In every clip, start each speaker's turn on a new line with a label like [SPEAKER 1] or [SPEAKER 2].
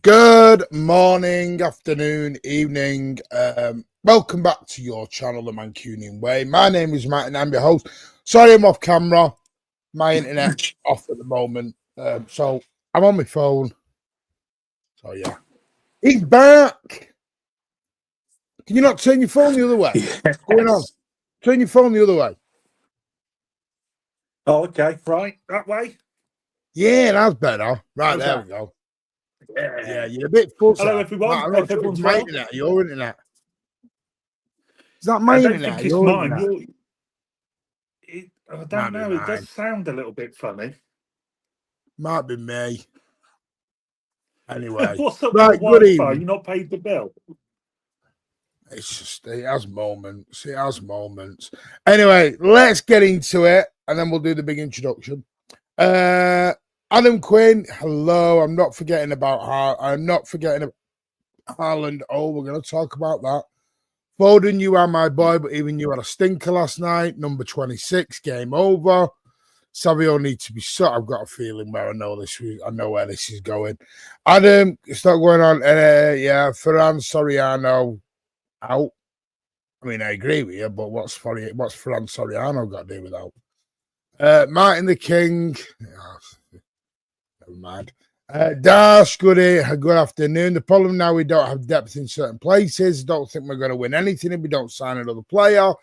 [SPEAKER 1] Good morning, afternoon, evening. Welcome back to your channel, The Mancunian Way. My name is Matt and I'm your host. Sorry I'm off camera. My internet's off at the moment. So I'm on my phone. So yeah. He's back. Can you not turn your phone the other way?
[SPEAKER 2] Yes.
[SPEAKER 1] What's going on? Turn your phone the other way.
[SPEAKER 2] Oh, okay. Right. That way?
[SPEAKER 1] Yeah, that's better. Right,
[SPEAKER 2] How's
[SPEAKER 1] there
[SPEAKER 2] that?
[SPEAKER 1] we go.
[SPEAKER 2] Yeah.
[SPEAKER 1] Yeah, you're a bit fuzzy.
[SPEAKER 2] Hello, everyone.
[SPEAKER 1] I
[SPEAKER 2] Hope everyone's
[SPEAKER 1] my
[SPEAKER 2] well.
[SPEAKER 1] internet, your internet. Is that my
[SPEAKER 2] I don't
[SPEAKER 1] internet?
[SPEAKER 2] think it's
[SPEAKER 1] Your
[SPEAKER 2] mine.
[SPEAKER 1] internet?
[SPEAKER 2] I
[SPEAKER 1] Might
[SPEAKER 2] don't
[SPEAKER 1] be
[SPEAKER 2] know. It
[SPEAKER 1] mine.
[SPEAKER 2] does sound a little bit funny.
[SPEAKER 1] Might be me. Anyway.
[SPEAKER 2] What's up
[SPEAKER 1] Right,
[SPEAKER 2] with
[SPEAKER 1] good
[SPEAKER 2] Wi-Fi?
[SPEAKER 1] evening.
[SPEAKER 2] You not paid the bill?
[SPEAKER 1] It's just, it has moments. It has moments. Anyway, let's get into it, and then we'll do the big introduction. Adam Quinn, hello. I'm not forgetting about Haaland. Oh, we're going to talk about that. Foden, you are my boy, but even you had a stinker last night. Number 26, game over. Savinho needs to be shut. I've got a feeling where I know where this is going. Adam, it's not going on. Yeah, Ferran Soriano out. I mean, I agree with you, but what's Ferran Soriano got to do with that? Martin the King. Never mind. Dash, good afternoon. The problem now, we don't have depth in certain places. Don't think we're going to win anything if we don't sign another player.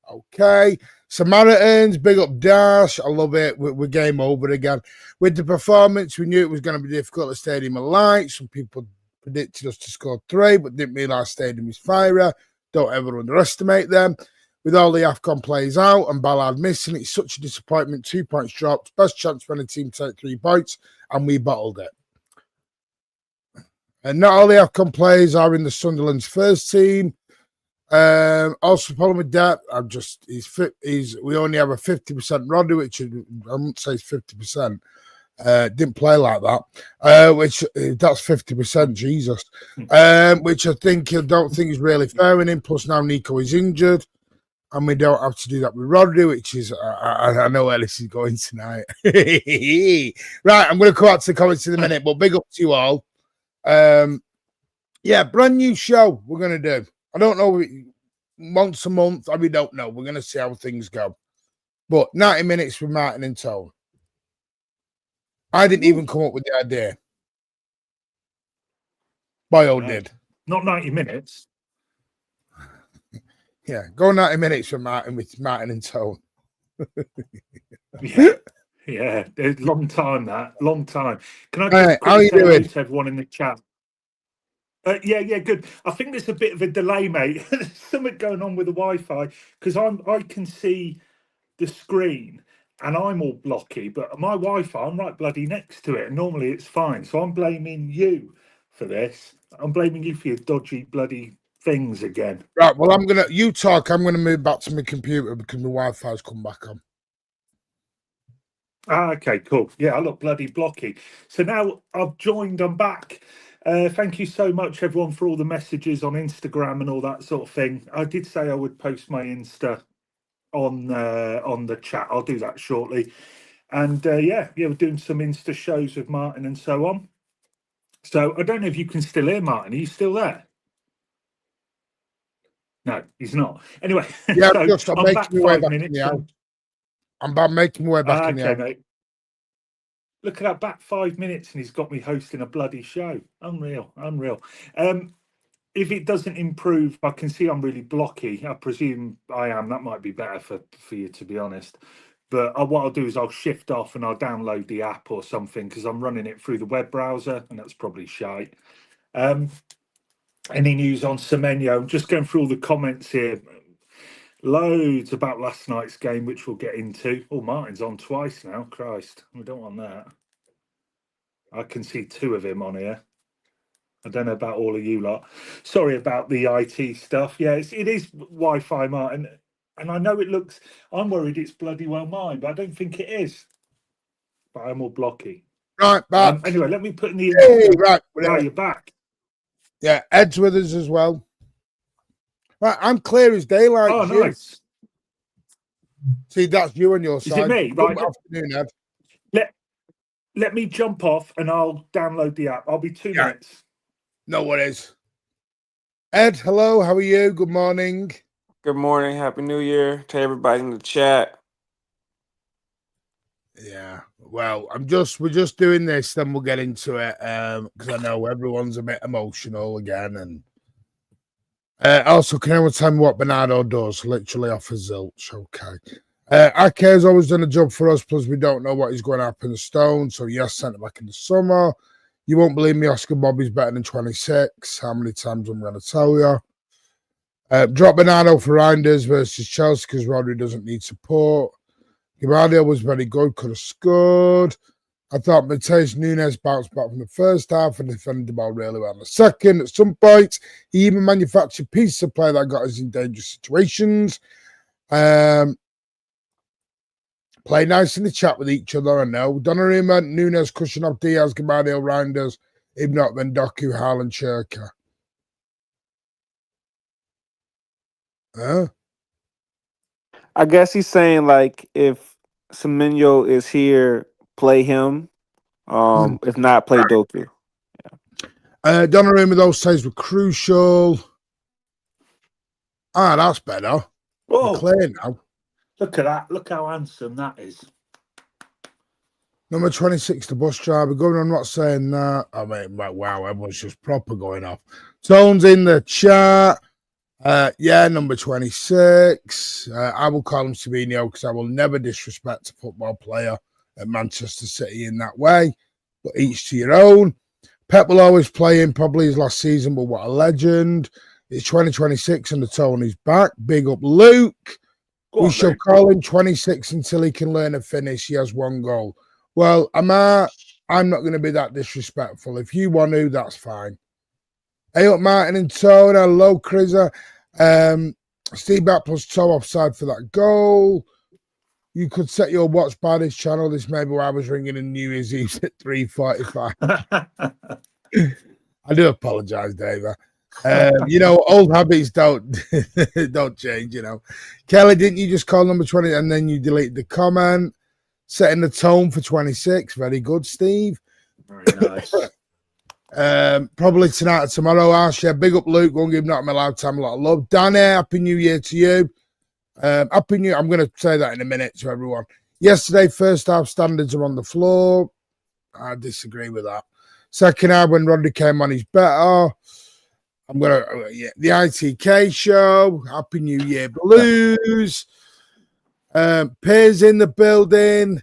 [SPEAKER 1] Okay. Samaritans, big up Dash. I love it. We're game over again. With the performance, we knew it was going to be difficult at Stadium of Light. Some people predicted us to score 3, but didn't realise Stadium is fiery. Don't ever underestimate them. With all the AFCON players out and Ballard missing, it's such a disappointment. 2 points dropped. Best chance for any team to take 3 points, and we bottled it. And not all the AFCON players are in the Sunderland's first team. Also, problem with that, we only have a 50% Rodri, which I wouldn't say is 50%. Didn't play like that. Which that's 50%, Jesus. Which I don't think is really fair in him. Plus now Nico is injured, and we don't have to do that with Rodri, which is I know where this is going tonight. Right, I'm going to come out to the comments in a minute, but big up to you all. Yeah, brand new show we're going to do. I don't know, once a month, we don't know. We're going to see how things go. But 90 minutes with Martin and Tone. I didn't even come up with the idea. Boyo did.
[SPEAKER 2] Not 90 minutes.
[SPEAKER 1] Yeah, go 90 minutes with Martin and Tone.
[SPEAKER 2] Yeah. Long time that. Long time. Can I
[SPEAKER 1] Hey,
[SPEAKER 2] just
[SPEAKER 1] how
[SPEAKER 2] quickly
[SPEAKER 1] you
[SPEAKER 2] say hello
[SPEAKER 1] doing?
[SPEAKER 2] to everyone in the chat? Yeah, good. I think there's a bit of a delay, mate. There's something going on with the Wi-Fi because I can see the screen and I'm all blocky, but my Wi-Fi, I'm right bloody next to it, and normally it's fine. So I'm blaming you for this. I'm blaming you for your dodgy bloody things again.
[SPEAKER 1] Right, well, you talk. I'm gonna move back to my computer because my Wi-Fi's come back on.
[SPEAKER 2] Okay, cool. Yeah, I look bloody blocky. So now I've joined, I'm back. Thank you so much, everyone, for all the messages on Instagram and all that sort of thing. I did say I would post my Insta on the chat. I'll do that shortly. And yeah, we're doing some Insta shows with Martin and so on. So I don't know if you can still hear Martin. Are you still there? No, he's not. Anyway,
[SPEAKER 1] Yeah,
[SPEAKER 2] so
[SPEAKER 1] I'm
[SPEAKER 2] I'm back
[SPEAKER 1] making my way
[SPEAKER 2] 5
[SPEAKER 1] back in
[SPEAKER 2] minutes.
[SPEAKER 1] the house. I'm about making my way back in the
[SPEAKER 2] Okay,
[SPEAKER 1] house.
[SPEAKER 2] mate. Look at that, back 5 minutes and he's got me hosting a bloody show. Unreal. If it doesn't improve, I can see I'm really blocky. I presume I am. That might be better for you, to be honest. But what I'll do is I'll shift off and I'll download the app or something because I'm running it through the web browser and that's probably shite. Any news on Savinho? I'm just going through all the comments here. Loads about last night's game, which we'll get into. Oh, Martin's on twice now. Christ, we don't want that. I can see 2 of him on here. I don't know about all of you lot. Sorry about the IT stuff. Yeah, it is Wi-Fi, Martin. And I know it looks, I'm worried it's bloody well mine, but I don't think it is. But I'm all blocky.
[SPEAKER 1] Right, back.
[SPEAKER 2] Anyway, let me put in the...
[SPEAKER 1] Hey, right.
[SPEAKER 2] Now you're back.
[SPEAKER 1] Yeah, Ed's with us as well. Right, I'm clear as daylight.
[SPEAKER 2] Oh, nice.
[SPEAKER 1] See, that's you on your side.
[SPEAKER 2] Is it me? Right.
[SPEAKER 1] Good afternoon, Ed.
[SPEAKER 2] Let me jump off and I'll download the app. I'll be 2 minutes.
[SPEAKER 1] No worries. Ed, hello. How are you? Good morning.
[SPEAKER 3] Good morning. Happy New Year to everybody in the chat.
[SPEAKER 1] Yeah. Well, we're just doing this, then we'll get into it. Because I know everyone's a bit emotional again. And also, can anyone tell me what Bernardo does? Literally off his zilch. Okay. Ake has always done a job for us, plus we don't know what he's going to happen to Stone. So yes, sent it back in the summer. You won't believe me, Oscar Bobby's better than 26. How many times I'm going to tell you? Drop Bernardo for Reinders versus Chelsea because Rodri doesn't need support. Guardiola was very good, could have scored. I thought Mateus Nunes bounced back from the first half and defended the ball really well in the second. At some point, he even manufactured pieces of play that got us in dangerous situations. Play nice in the chat with each other, I know. Donnarumma, Nunes, Kushner, Diaz, Guardiola, Reinders. If not, then Doku, Haaland, Cherka. Huh?
[SPEAKER 3] I guess he's saying like if Savinho is here, play him. If not, play Doku.
[SPEAKER 1] Donnarumma, those saves were crucial. Ah, that's better.
[SPEAKER 2] Whoa.
[SPEAKER 1] We're clear now.
[SPEAKER 2] Look at that. Look how handsome that is.
[SPEAKER 1] Number 26, the bus driver. Going on, not saying that. I mean, wow, everyone's just proper going off. Tone's in the chat. Yeah, number 26. I will call him Savinho because I will never disrespect a football player at Manchester City in that way. But each to your own. Pep will always play him, probably his last season, but what a legend. It's 2026 and the Tony's back. Big up, Luke. We shall call him 26 until he can learn to finish. He has 1 goal. Well, I'm not going to be that disrespectful. If you want to, that's fine. Hey up, Martin and Tone. Hello, Crizzer. Steve back plus toe offside for that goal. You could set your watch by this channel. This may be why I was ringing in New Year's Eve at 3:45. I do apologise, Dave. Old habits don't change, Kelly, didn't you just call number 20 and then you deleted the comment? Setting the tone for 26. Very good, Steve.
[SPEAKER 2] Very nice.
[SPEAKER 1] Probably tonight or tomorrow, Ash. Yeah, big up, Luke. Go and give not my loud time a lot of love. Danny, happy New Year to you. Happy New Year. I'm going to say that in a minute to everyone. Yesterday, first half standards are on the floor. I disagree with that. Second half, when Rodri came on, he's better. The ITK show. Happy New Year, Blues. Piers in the building.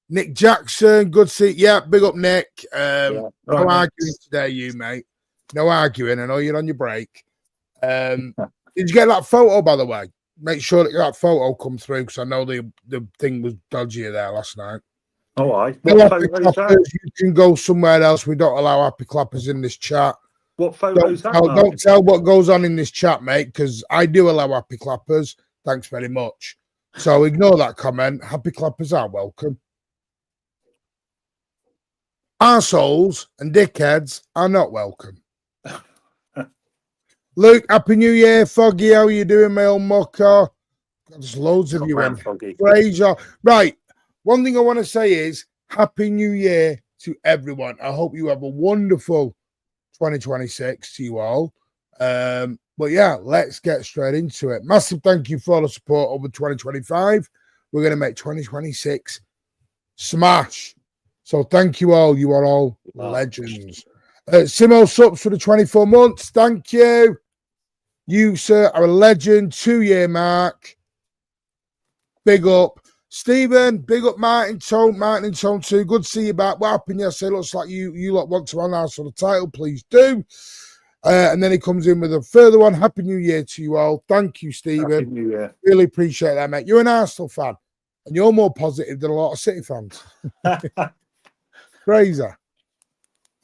[SPEAKER 1] Nick Jackson, good to see. Yeah, big up, Nick. No arguing today, you mate. No arguing. I know you're on your break. Did you get that photo, by the way? Make sure that photo come through because I know the thing was dodgier there last night.
[SPEAKER 2] All right.
[SPEAKER 1] What photos, you can go somewhere else. We don't allow happy clappers in this chat.
[SPEAKER 2] What photos?
[SPEAKER 1] Don't tell what goes on in this chat, mate, because I do allow happy clappers. Thanks very much. So ignore that comment. Happy clappers are welcome. Arseholes and dickheads are not welcome. Luke, Happy New Year. Foggy, how are you doing, my old mucker? There's loads of you in. Fraser. Right. One thing I want to say is Happy New Year to everyone. I hope you have a wonderful 2026 to you all. But yeah, let's get straight into it. Massive thank you for all the support over 2025. We're going to make 2026 smash. So thank you all. You are all legends. Simo Sups for the 24 months. Thank you. You, sir, are a legend. 2-year mark. Big up. Stephen, big up Martin and Tone too. Good to see you back. What happened yesterday? Looks like you lot want to announce for the title. Please do. And then he comes in with a further one. Happy New Year to you all. Thank you, Stephen.
[SPEAKER 2] Happy New Year.
[SPEAKER 1] Really appreciate that, mate. You're an Arsenal fan, and you're more positive than a lot of City fans. Crazy.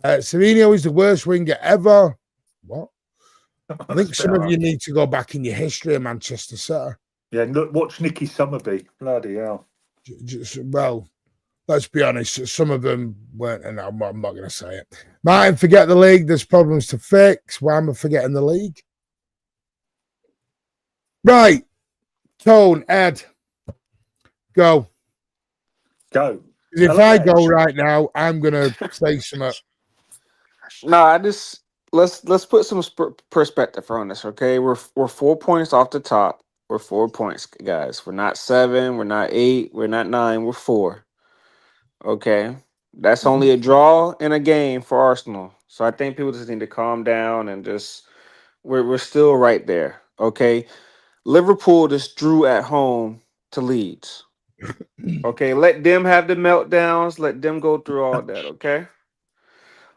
[SPEAKER 1] Savinho is the worst winger ever. What? I think some of you need to go back in your history of Manchester City.
[SPEAKER 2] Yeah, look, watch Nicky Summerby. Bloody hell.
[SPEAKER 1] Well, let's be honest. Some of them weren't, and I'm not going to say it. Martin, forget the league. There's problems to fix. Why am I forgetting the league? Right. Tone, Ed, go.
[SPEAKER 2] Go.
[SPEAKER 1] If I go right now, I'm going to say something.
[SPEAKER 3] No, let's put some perspective on this, okay? We're 4 points off the top. We're 4 points, guys. We're not 7. We're not 8. We're not 9. We're 4. Okay, that's only a draw in a game for Arsenal. So I think people just need to calm down and just we're still right there. Okay, Liverpool just drew at home to Leeds. Okay, let them have the meltdowns. Let them go through all that. Okay.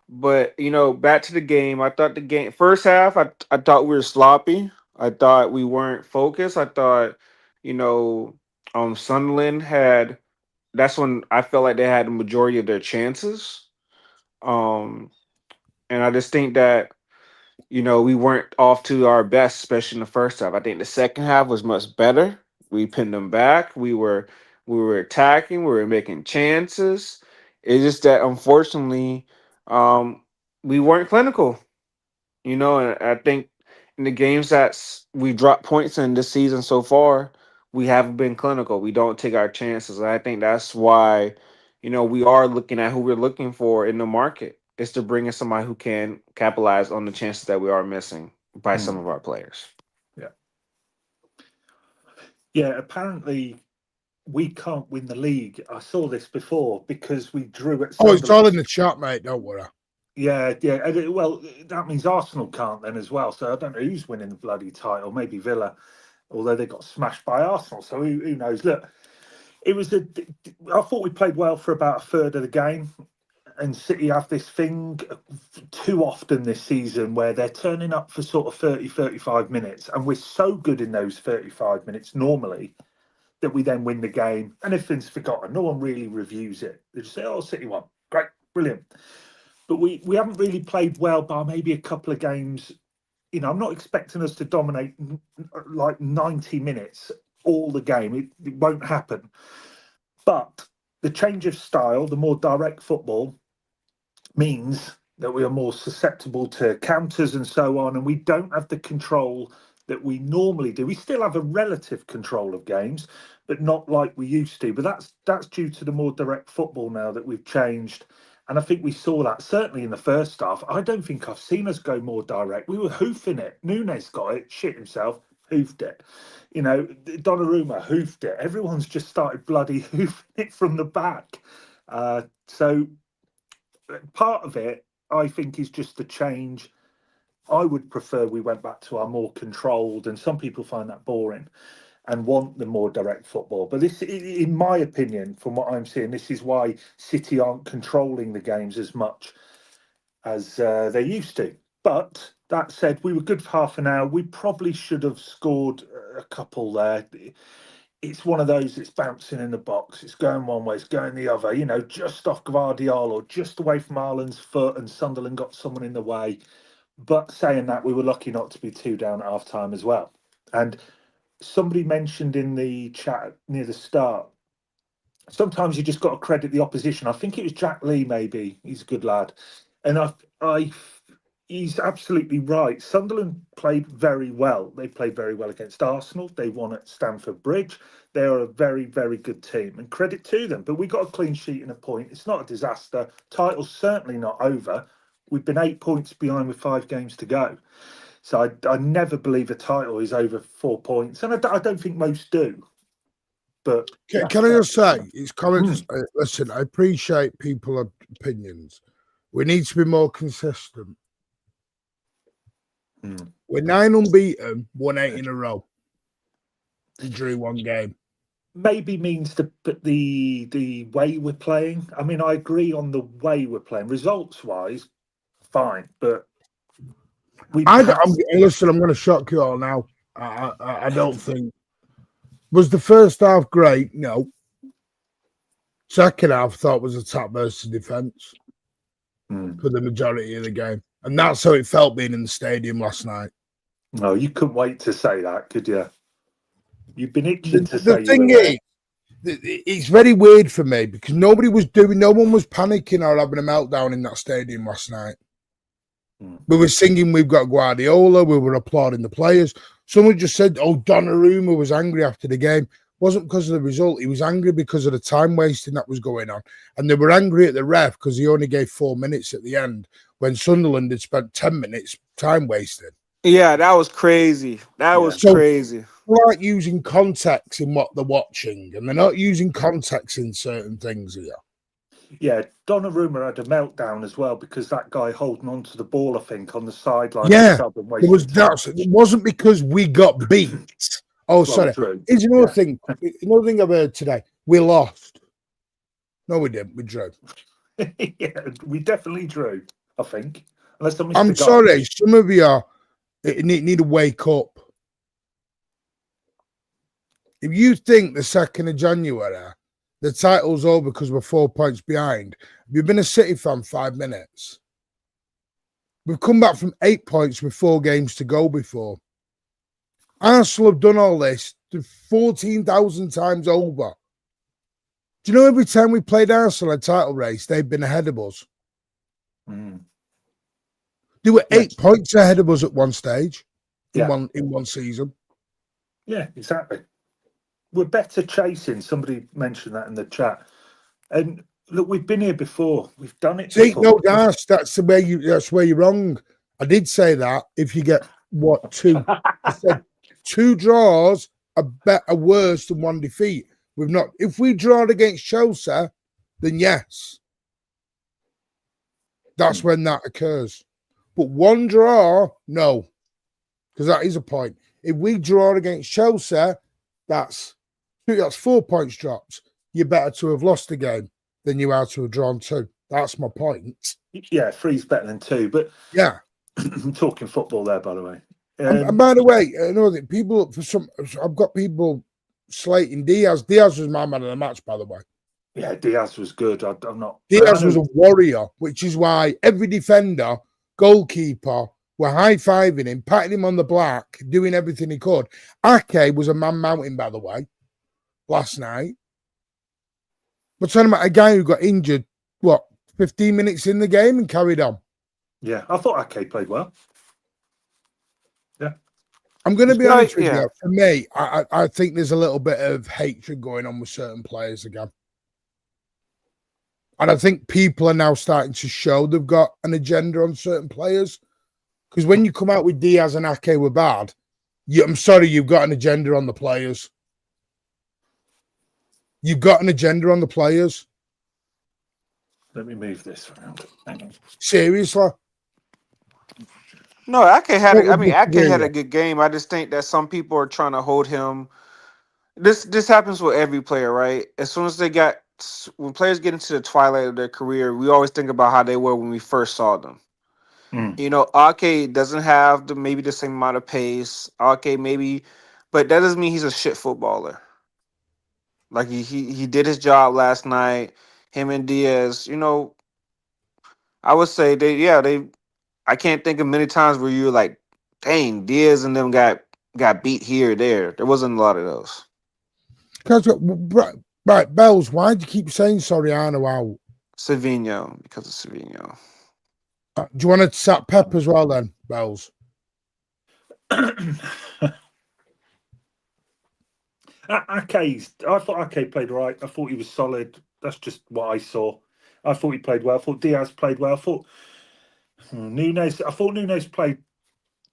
[SPEAKER 3] But back to the game. I thought the game first half, I thought we were sloppy. I thought we weren't focused. I thought, Sunderland had. That's when I felt like they had the majority of their chances. And I just think that we weren't off to our best, especially in the first half. I think the second half was much better. We pinned them back. We were attacking. We were making chances. It's just that unfortunately, we weren't clinical. And I think in the games that we dropped points in this season so far, we haven't been clinical. We don't take our chances. And I think that's why, we are looking at who we're looking for in the market is to bring in somebody who can capitalize on the chances that we are missing by some of our players.
[SPEAKER 2] Yeah. Yeah, apparently we can't win the league. I saw this before because we drew at Sunderland.
[SPEAKER 1] It's all in the chat, mate. Don't worry.
[SPEAKER 2] Yeah. Well, that means Arsenal can't then as well. So I don't know who's winning the bloody title. Maybe Villa, although they got smashed by Arsenal. So who knows? Look, I thought we played well for about a third of the game. And City have this thing too often this season where they're turning up for sort of 30, 35 minutes. And we're so good in those 35 minutes normally that we then win the game and everything's forgotten. No one really reviews it. They just say, oh, City won. Great, brilliant. But we haven't really played well by maybe a couple of games. I'm not expecting us to dominate like 90 minutes all the game. It won't happen. But the change of style, the more direct football, means that we are more susceptible to counters and so on, and we don't have the control that we normally do. We still have a relative control of games, but not like we used to. But that's due to the more direct football now that we've changed. And I think we saw that certainly in the first half. I don't think I've seen us go more direct. We were hoofing it. Nunes got it, shit himself, hoofed it. Donnarumma hoofed it. Everyone's just started bloody hoofing it from the back. So part of it, I think, is just the change. I would prefer we went back to our more controlled, and some people find that boring. and want the more direct football. But this, in my opinion, from what I'm seeing, this is why City aren't controlling the games as much as they used to. But that said, we were good for half an hour. We probably should have scored a couple there. It's one of those, it's bouncing in the box. It's going one way, it's going the other, just off Guardiola or just away from Haaland's foot, and Sunderland got someone in the way. But saying that, we were lucky not to be 2 down at half time as well. And somebody mentioned in the chat near the start, sometimes you just got to credit the opposition. I think it was Jack Lee, maybe. He's a good lad. And he's absolutely right. Sunderland played very well. They played very well against Arsenal. They won at Stamford Bridge. They are a very, very good team, and credit to them. But we got a clean sheet and a point. It's not a disaster. Title's certainly not over. We've been 8 points behind with 5 games to go. So I never believe a title is over 4 points, and I don't think most do. But
[SPEAKER 1] can I just say, it's comments. Listen, I appreciate people's opinions. We need to be more consistent. We're 9 unbeaten, won 8 in a row, and drew 1 game.
[SPEAKER 2] Maybe means the way we're playing. I mean, I agree on the way we're playing. Results wise, fine, but
[SPEAKER 1] listen, I'm going to shock you all now. I don't think was the first half great. No. Second half, I thought was attack versus defense for the majority of the game, and that's how it felt being in the stadium last night.
[SPEAKER 2] No, you couldn't wait to say that, could you? You've been itching to say.
[SPEAKER 1] The thing is, it's very weird for me because no one was panicking or having a meltdown in that stadium last night. We were singing "We've got Guardiola." We were applauding the players. Someone just said, "Oh, Donnarumma was angry after the game." It wasn't because of the result. He was angry because of the time wasting that was going on, and they were angry at the ref because he only gave 4 minutes at the end when Sunderland had spent 10 minutes time wasting.
[SPEAKER 3] Yeah, that was crazy. That was crazy.
[SPEAKER 1] They're not using context in what they're watching, and they're not using context in certain things here.
[SPEAKER 2] Yeah, Donnarumma had a meltdown as well because that guy holding on to the ball, I think, on the sideline.
[SPEAKER 1] Yeah, it wasn't because we got beat. Oh, sorry. Here's another thing. Another thing I've heard today. We lost. No, we didn't. We drew.
[SPEAKER 2] Yeah, we definitely drew, I think.
[SPEAKER 1] I'm sorry. Some of you need to wake up. If you think the 2nd of January, the title's over because we're 4 points behind, you've been a City fan 5 minutes. We've come back from 8 points with 4 games to go before. Arsenal have done all this 14,000 times over. Do you know every time we played Arsenal in a title race, they've been ahead of us? They were 8 points ahead of us at one stage in one season.
[SPEAKER 2] Yeah, exactly. We're better chasing. Somebody mentioned that in the chat. And look, we've been here before. We've done it before.
[SPEAKER 1] No, that's where you're wrong. I did say that if you get 2. I said 2 draws are worse than 1 defeat. We've not. If we draw against Chelsea, then yes, that's when that occurs. But 1 draw, no, because that is a point. If we draw against Chelsea, that's 4 points dropped. You're better to have lost a game than you are to have drawn 2. That's my point.
[SPEAKER 2] Yeah, 3's better than 2. But
[SPEAKER 1] yeah,
[SPEAKER 2] I'm talking football there, by the way.
[SPEAKER 1] And by the way, I know that people I've got people slating Diaz. Diaz was my man of the match, by the way.
[SPEAKER 2] Yeah, Diaz was good. I'm not.
[SPEAKER 1] Diaz was a warrior, which is why every defender, goalkeeper, were high-fiving him, patting him on the back, doing everything he could. Ake was a man mountain, by the way, last night. We're talking about a guy who got injured, 15 minutes in the game and carried on.
[SPEAKER 2] Yeah, I thought Ake played well. Yeah.
[SPEAKER 1] I'm going to be honest with you. For me, I think there's a little bit of hatred going on with certain players again. And I think people are now starting to show they've got an agenda on certain players. Because when you come out with Diaz and Ake were bad, I'm sorry, you've got an agenda on the players. You've got an agenda on the players.
[SPEAKER 2] Let me move this around. Hang on.
[SPEAKER 1] Seriously.
[SPEAKER 3] No, Ake had a good game. I just think that some people are trying to hold him This happens with every player, right? As soon as when players get into the twilight of their career, we always think about how they were when we first saw them.
[SPEAKER 2] Mm.
[SPEAKER 3] You know, Ake doesn't have maybe the same amount of pace. Ake maybe, but that doesn't mean he's a shit footballer. Like he did his job last night. Him and Diaz, I would say they. I can't think of many times where you were like, dang, Diaz and them got beat here or there. There wasn't a lot of those.
[SPEAKER 1] Right, Bells, why do you keep saying Soriano out?
[SPEAKER 3] Savinho, because of Savinho.
[SPEAKER 1] Do you want to sack Pep as well then, Bells?
[SPEAKER 2] I thought Ake played right. I thought he was solid. That's just what I saw. I thought he played well. I thought Diaz played well. I thought Nunes played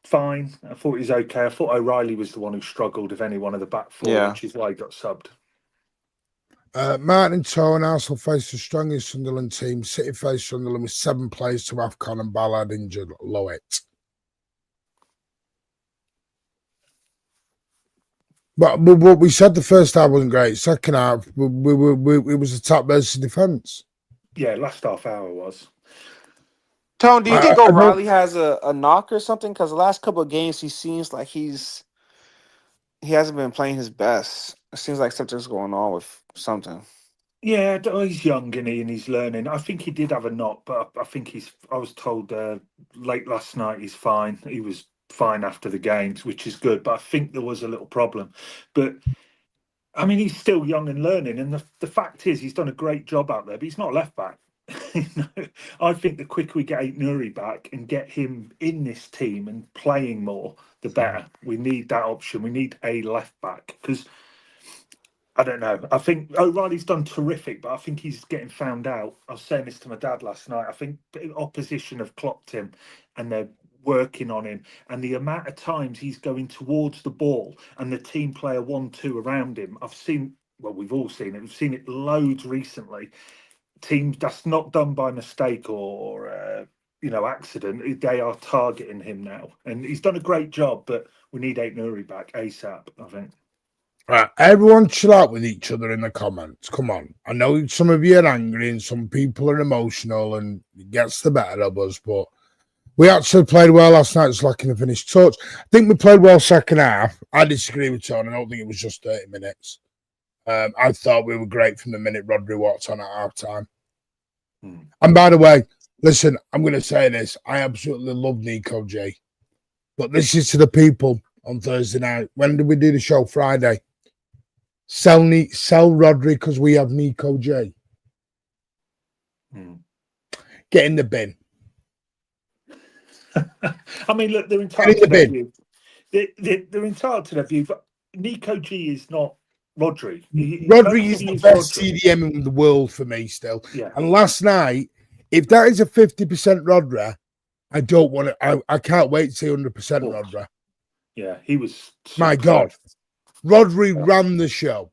[SPEAKER 2] fine. I thought he was okay. I thought O'Reilly was the one who struggled of any one of the back four,
[SPEAKER 3] Yeah.
[SPEAKER 2] which is why he got subbed.
[SPEAKER 1] Martin Tone, Arsenal faced the strongest Sunderland team. City faced Sunderland with 7 players to AFCON and Ballard injured. Lowett. But what we said the first half wasn't great. Second half, it was attack versus defence.
[SPEAKER 2] Yeah, last half hour was.
[SPEAKER 3] Tone, do you think
[SPEAKER 1] I
[SPEAKER 3] O'Reilly has a knock or something? Because the last couple of games, he seems like he hasn't been playing his best. It seems like something's going on with something.
[SPEAKER 2] Yeah, he's young and he's learning. I think he did have a knock, but I think I was told late last night he's fine. He was fine after the games, which is good. But I think there was a little problem. But I mean, he's still young and learning, and the fact is, he's done a great job out there. But he's not left back. I think the quicker we get Aït-Nouri back and get him in this team and playing more, the better. We need that option. We need a left back because I don't know. I think O'Reilly's done terrific, but I think he's getting found out. I was saying this to my dad last night. I think opposition have clocked him and they're working on him. And the amount of times he's going towards the ball and the team player 1-2 around him, we've all seen it. We've seen it loads recently. Teams, that's not done by mistake or accident. They are targeting him now. And he's done a great job, but we need Aït-Nouri back ASAP, I think.
[SPEAKER 1] Right, everyone chill out with each other in the comments. Come on. I know some of you are angry and some people are emotional and it gets the better of us, but we actually played well last night. It's lacking a finished touch. I think we played well second half. I disagree with Tony. I don't think it was just 30 minutes. I thought we were great from the minute Rodri walked on at half time. And by the way, listen, I'm going to say this. I absolutely love Nico J. But this is to the people on Thursday night. When did we do the show? Friday. Sell Rodri because we have Nico J. Get in the bin.
[SPEAKER 2] I mean, look, they're entitled to their view. They're entitled to their view, but Nico G is not Rodri.
[SPEAKER 1] Rodri is the best CDM in the world for me still.
[SPEAKER 2] Yeah.
[SPEAKER 1] And last night, if that is a 50% Rodri, I don't want to. I can't wait to see 100% Rodri.
[SPEAKER 2] Yeah, he was.
[SPEAKER 1] My God, Rodri ran the show.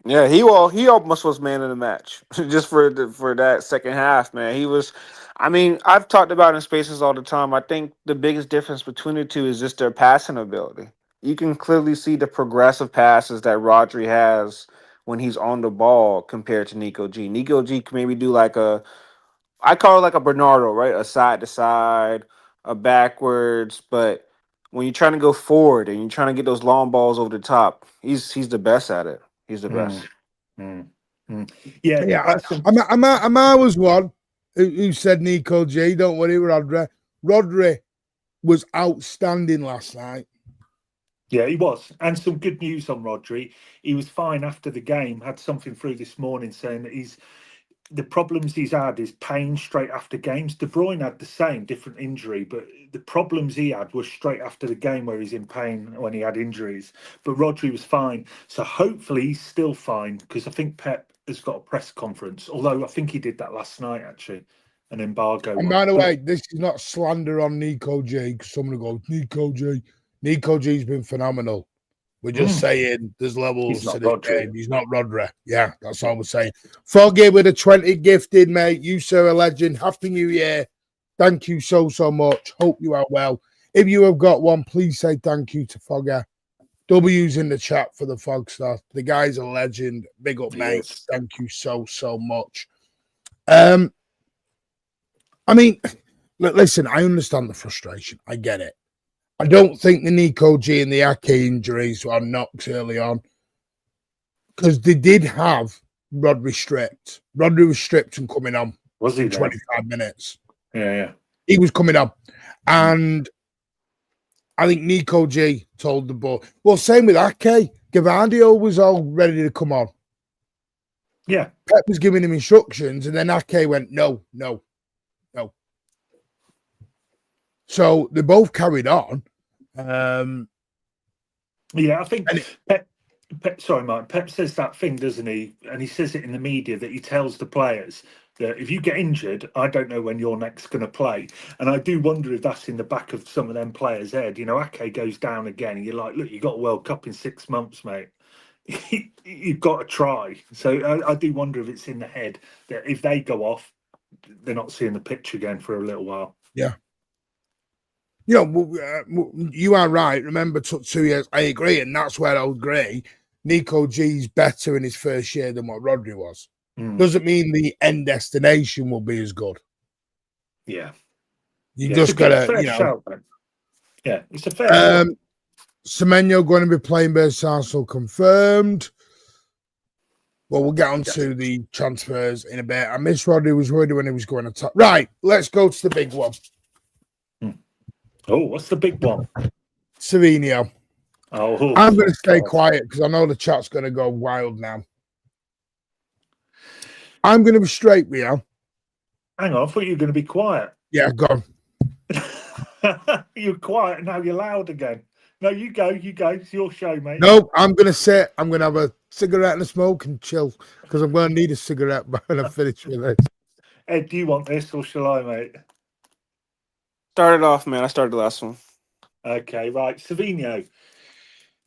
[SPEAKER 3] Yeah, he almost was man of the match just for that second half, man. He was. I mean, I've talked about in spaces all the time. I think the biggest difference between the two is just their passing ability. You can clearly see the progressive passes that Rodri has when he's on the ball compared to Nico G. Nico G can maybe do I call it like a Bernardo, right? A side to side, a backwards. But when you're trying to go forward and you're trying to get those long balls over the top, he's the best at it. He's the best.
[SPEAKER 2] Yeah.
[SPEAKER 1] I was one who said Nico G. Don't worry, Rodri. Rodri was outstanding last night.
[SPEAKER 2] Yeah, he was. And some good news on Rodri. He was fine after the game. Had something through this morning saying that the problems he's had is pain straight after games. De Bruyne had the same, different injury, but the problems he had were straight after the game where he's in pain when he had injuries. But Rodri was fine. So hopefully he's still fine because I think Pep has got a press conference, although I think he did that last night, actually, an embargo.
[SPEAKER 1] And by the way, this is not slander on Nico G because someone will go, Nico G. Nico G's been phenomenal. We're just saying there's levels to this game. He's not Rodri. Yeah, that's all we're saying. Foggy with a 20 gifted, mate. You, sir, a legend. Happy New Year. Thank you so much. Hope you are well. If you have got one, please say thank you to Foggy. W's in the chat for the Fogster. The guy's a legend. Big up, mate.
[SPEAKER 2] Yes.
[SPEAKER 1] Thank you so much. I mean, listen, I understand the frustration. I get it. I don't think the Nico G and the Ake injuries are knocks early on, because they did have Rodri stripped. Rodri was stripped and coming on.
[SPEAKER 2] Was he
[SPEAKER 1] 25 minutes?
[SPEAKER 2] Yeah.
[SPEAKER 1] He was coming on. And I think Nico G told the ball. Well, same with Ake. Guardiola was all ready to come on.
[SPEAKER 2] Yeah.
[SPEAKER 1] Pep was giving him instructions, and then Ake went, no. So they both carried on.
[SPEAKER 2] Yeah, I think Pep, sorry, Mike. Pep says that thing, doesn't he? And he says it in the media that he tells the players that if you get injured, I don't know when you're next going to play. And I do wonder if that's in the back of some of them players' head. You know, Ake goes down again, and you're like, look, you got a World Cup in 6 months, mate. You've got to try. So I do wonder if it's in the head that if they go off, they're not seeing the pitch again for a little while.
[SPEAKER 1] Yeah. You know, you are right. Remember, it took 2 years. I agree, and that's where I agree. Nico G's better in his first year than what Rodri was. Doesn't mean the end destination will be as good.
[SPEAKER 2] Yeah.
[SPEAKER 1] You just got to, you know.
[SPEAKER 2] Shout, yeah, it's a fair shout.
[SPEAKER 1] Savinho going to be playing versus Arsenal confirmed. Well, we'll get on to the transfers in a bit. I miss Rodri was worried when he was going to top. Right, let's go to the big one.
[SPEAKER 2] Oh, what's the big one?
[SPEAKER 1] Savinho.
[SPEAKER 2] Oh,
[SPEAKER 1] I'm going to stay quiet because I know the chat's going to go wild now. I'm going to be straight with you.
[SPEAKER 2] Hang on, I thought you were going to be quiet.
[SPEAKER 1] Yeah, go on.
[SPEAKER 2] You're quiet and now you're loud again. No, you go. It's your show, mate.
[SPEAKER 1] No, I'm going to sit. I'm going to have a cigarette and a smoke and chill because I'm going to need a cigarette when I finish with this.
[SPEAKER 2] Ed, do you want this or shall I, mate?
[SPEAKER 3] Start it off, man. I started the last one.
[SPEAKER 2] Okay, right. Savinho.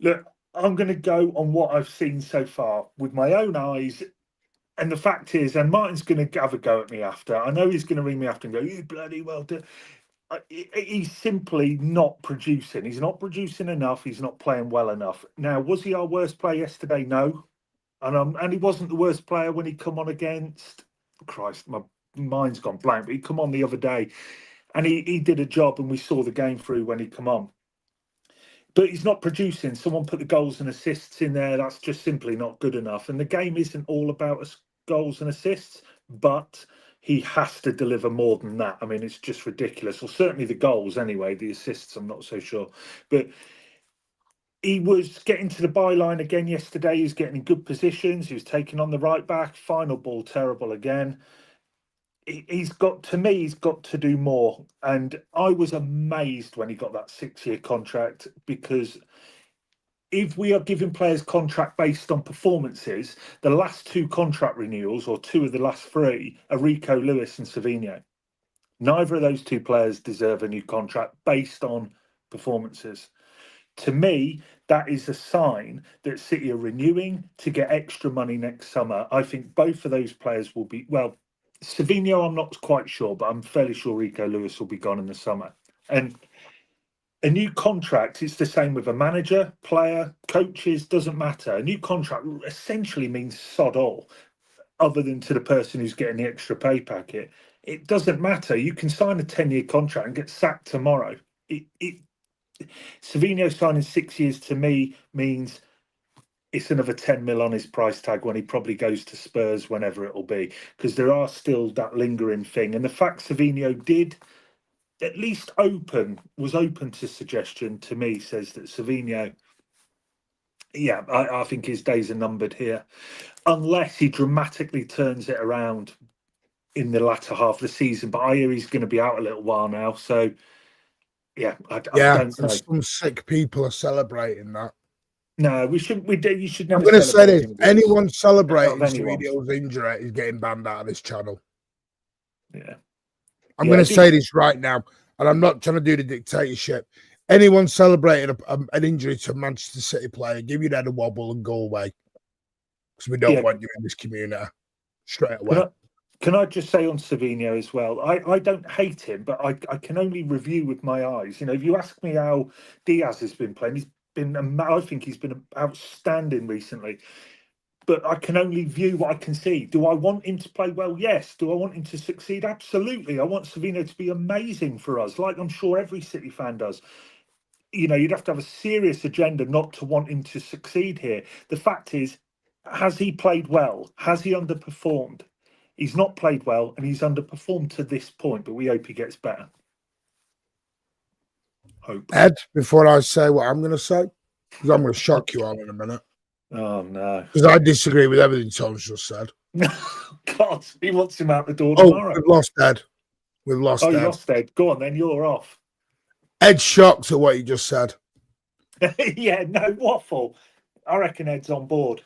[SPEAKER 2] Look, I'm going to go on what I've seen so far with my own eyes. And the fact is, and Martin's going to have a go at me after. I know he's going to ring me after and go, you bloody well done. He's simply not producing. He's not producing enough. He's not playing well enough. Now, was he our worst player yesterday? No. And he wasn't the worst player when he come on against... Christ, my mind's gone blank. But he come on the other day. And he did a job and we saw the game through when he come on. But he's not producing. Someone put the goals and assists in there. That's just simply not good enough. And the game isn't all about goals and assists, but he has to deliver more than that. I mean, it's just ridiculous. Well, certainly the goals anyway. The assists, I'm not so sure. But he was getting to the byline again yesterday. He was getting in good positions. He was taking on the right back. Final ball, terrible again. He's got to do more. And I was amazed when he got that 6-year contract, because if we are giving players contract based on performances, the last 2 contract renewals, or 2 of the last 3, are Rico Lewis and Savinho. Neither of those 2 players deserve a new contract based on performances. To me, that is a sign that City are renewing to get extra money next summer. I think both of those players will be, well, Savinho, I'm not quite sure, but I'm fairly sure Rico Lewis will be gone in the summer. And a new contract, it's the same with a manager, player, coaches, doesn't matter. A new contract essentially means sod all, other than to the person who's getting the extra pay packet. It doesn't matter. You can sign a 10-year contract and get sacked tomorrow. Savinho signing 6 years to me means it's another 10 mil on his price tag when he probably goes to Spurs, whenever it will be, because there are still that lingering thing. And the fact Savinho did at least was open to suggestion, to me, says that Savinho, yeah, I think his days are numbered here, unless he dramatically turns it around in the latter half of the season. But I hear he's going to be out a little while now, so yeah, I don't know.
[SPEAKER 1] Some sick people are celebrating that.
[SPEAKER 2] No, we shouldn't. You should never.
[SPEAKER 1] I'm going to say this: anyone celebrating
[SPEAKER 2] anyone.
[SPEAKER 1] Savinho's injury is getting banned out of this channel.
[SPEAKER 2] Yeah,
[SPEAKER 1] I'm going to say this right now, and I'm not trying to do the dictatorship. Anyone celebrating an injury to a Manchester City player, give your head a wobble and go away, because we don't want you in this community straight away.
[SPEAKER 2] Can I just say on Savinho as well, I don't hate him, but I can only review with my eyes. You know, if you ask me how Diaz has been playing, he's I think he's been outstanding recently. But I can only view what I can see. Do I want him to play well? Yes. Do I want him to succeed? Absolutely. I want Savinho to be amazing for us, like I'm sure every City fan does. You know, you'd have to have a serious agenda not to want him to succeed here. The fact is, has he played well? Has he underperformed? He's not played well, and he's underperformed to this point, but we hope he gets better. Hope.
[SPEAKER 1] Ed, before I say what I'm going to say, because I'm going to shock you all in a minute.
[SPEAKER 2] Oh, no.
[SPEAKER 1] Because I disagree with everything Tom's just said.
[SPEAKER 2] God, he wants him out the door
[SPEAKER 1] Oh,
[SPEAKER 2] tomorrow.
[SPEAKER 1] we've lost Ed. We've lost Ed.
[SPEAKER 2] You lost Ed. Go on, then. You're off.
[SPEAKER 1] Ed's shocked at what you just said.
[SPEAKER 2] Yeah, no waffle. I reckon Ed's on board.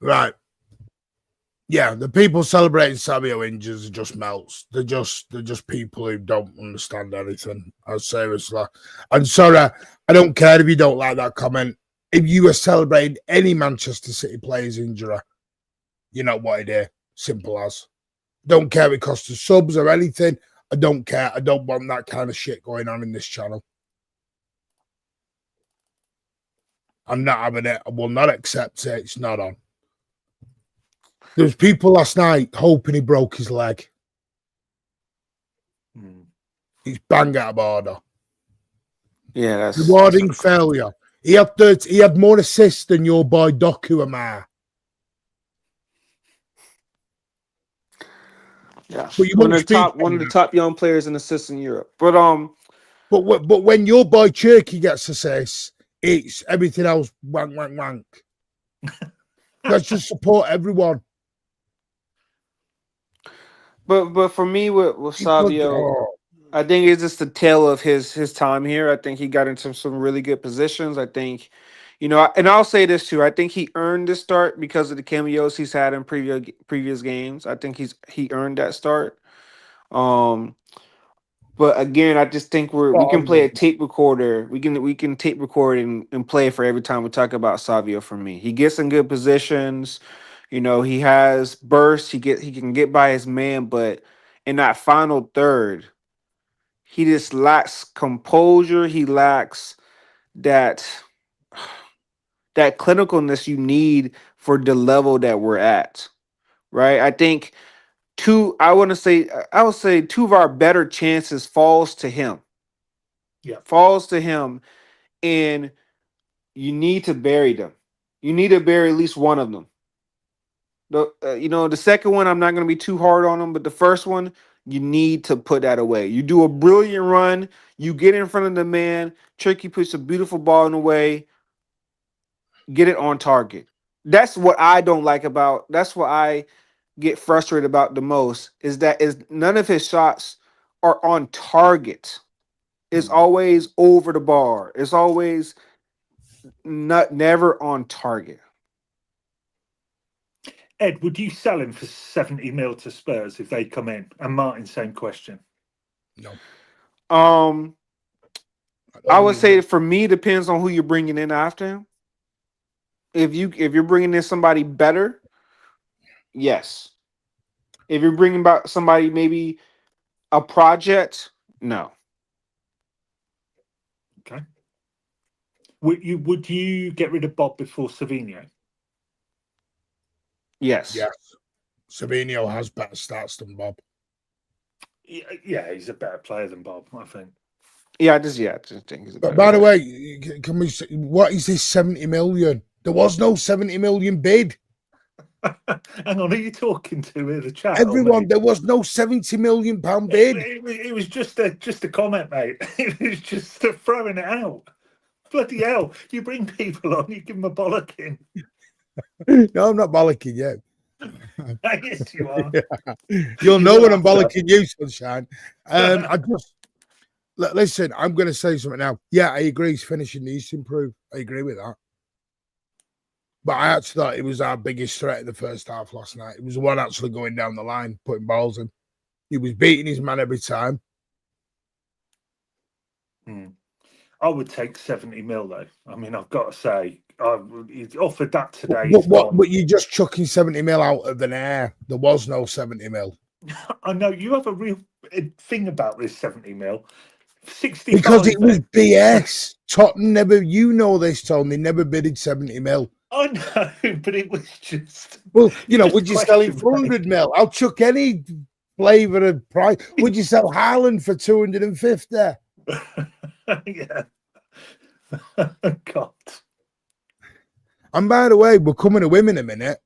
[SPEAKER 1] Right. Yeah, the people celebrating Savinho injuries are just melts. They're just people who don't understand anything. Seriously. I'm sorry, I don't care if you don't like that comment. If you were celebrating any Manchester City player's injury, you know what it is. Simple as. Don't care if it costs us subs or anything. I don't care. I don't want that kind of shit going on in this channel. I'm not having it. I will not accept it. It's not on. There was people last night hoping he broke his leg. He's bang out of order.
[SPEAKER 3] Yeah, that's
[SPEAKER 1] rewarding failure. He had more assists than your boy Doku Amar.
[SPEAKER 3] Yeah, one of the top young players in assists in Europe. But
[SPEAKER 1] when your boy Cherky gets assists, it's everything else wank wank wank. Let's just support everyone.
[SPEAKER 3] But for me with Savio, I think it's just the tale of his time here. I think he got into some really good positions. I think, you know, and I'll say this too. I think he earned this start because of the cameos he's had in previous games. I think he earned that start. But again, I just think we can play a tape recorder. We can tape record and play for every time we talk about Savio. For me, he gets in good positions. You know, he has bursts. He can get by his man, but in that final third, he just lacks composure. He lacks that clinicalness you need for the level that we're at. Right? I think I would say two of our better chances falls to him.
[SPEAKER 2] Yeah.
[SPEAKER 3] Falls to him, and you need to bury them. You need to bury at least one of them. The second one, I'm not going to be too hard on him, but the first one, you need to put that away. You do a brilliant run, you get in front of the man, Tricky puts a beautiful ball in the way, get it on target. That's what I don't like about. That's what I get frustrated about the most is none of his shots are on target. It's always over the bar. It's always never on target.
[SPEAKER 2] Ed, would you sell him for 70 mil to Spurs if they come in? And Martin, same question.
[SPEAKER 1] No.
[SPEAKER 3] I would say for me, depends on who you're bringing in after him. If you're bringing in somebody better, yes. If you're bringing back somebody maybe a project, no.
[SPEAKER 2] Okay. Would you get rid of Bob before Savinho?
[SPEAKER 3] Yes.
[SPEAKER 1] Yes. Savinho has better stats than Bob.
[SPEAKER 2] Yeah, he's a better player than Bob, I think.
[SPEAKER 3] Yeah, I just think he's a better
[SPEAKER 1] But by the
[SPEAKER 3] player.
[SPEAKER 1] way, can we say, what is this 70 million? There was no 70 million bid.
[SPEAKER 2] Hang on, who are you talking to in the chat?
[SPEAKER 1] Everyone, there was no 70 million pound bid.
[SPEAKER 2] It was just a comment, mate. It was just throwing it out. Bloody hell! You bring people on, you give them a bollocking.
[SPEAKER 1] No, I'm not bollocking you.
[SPEAKER 2] Yes, you are.
[SPEAKER 1] You'll know when I'm bollocking you, sunshine. I just listen. I'm going to say something now. Yeah, I agree. His finishing needs to improve. I agree with that. But I actually thought it was our biggest threat in the first half last night. It was the one actually going down the line, putting balls in. He was beating his man every time.
[SPEAKER 2] I would take 70 mil though. I mean, I've got to say, he offered that today.
[SPEAKER 1] But you're just chucking 70 mil out of the air. There was no 70 mil.
[SPEAKER 2] I know you have a real thing about this 70 mil. 65.
[SPEAKER 1] Because it was BS. Tottenham never, you know this, Tony, they never bidded 70 mil.
[SPEAKER 2] I know, but it was just.
[SPEAKER 1] Well, you know,
[SPEAKER 2] just
[SPEAKER 1] would you sell it for 100 mil? I'll chuck any flavour of price. Would you sell Haaland for 250?
[SPEAKER 2] Yeah. God.
[SPEAKER 1] And by the way, we're coming to him in a minute.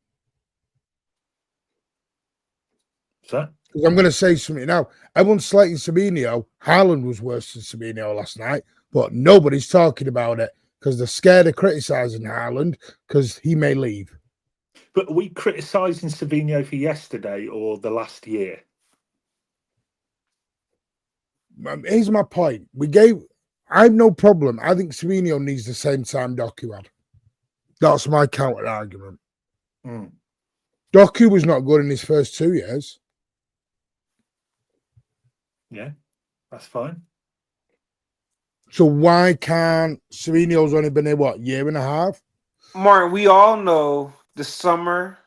[SPEAKER 2] So?
[SPEAKER 1] Because I'm going to say something now. Everyone's slating Savinho. Haaland was worse than Savinho last night, but nobody's talking about it because they're scared of criticising Haaland because he may leave.
[SPEAKER 2] But are we criticising Savinho for yesterday or the last year?
[SPEAKER 1] Here's my point. I have no problem. I think Savinho needs the same time Doku had. That's my counter argument. Doku was not good in his first 2 years.
[SPEAKER 2] Yeah, that's fine.
[SPEAKER 1] So why can't Savinho's only been here, what, year and a half?
[SPEAKER 3] Martin, we all know the summer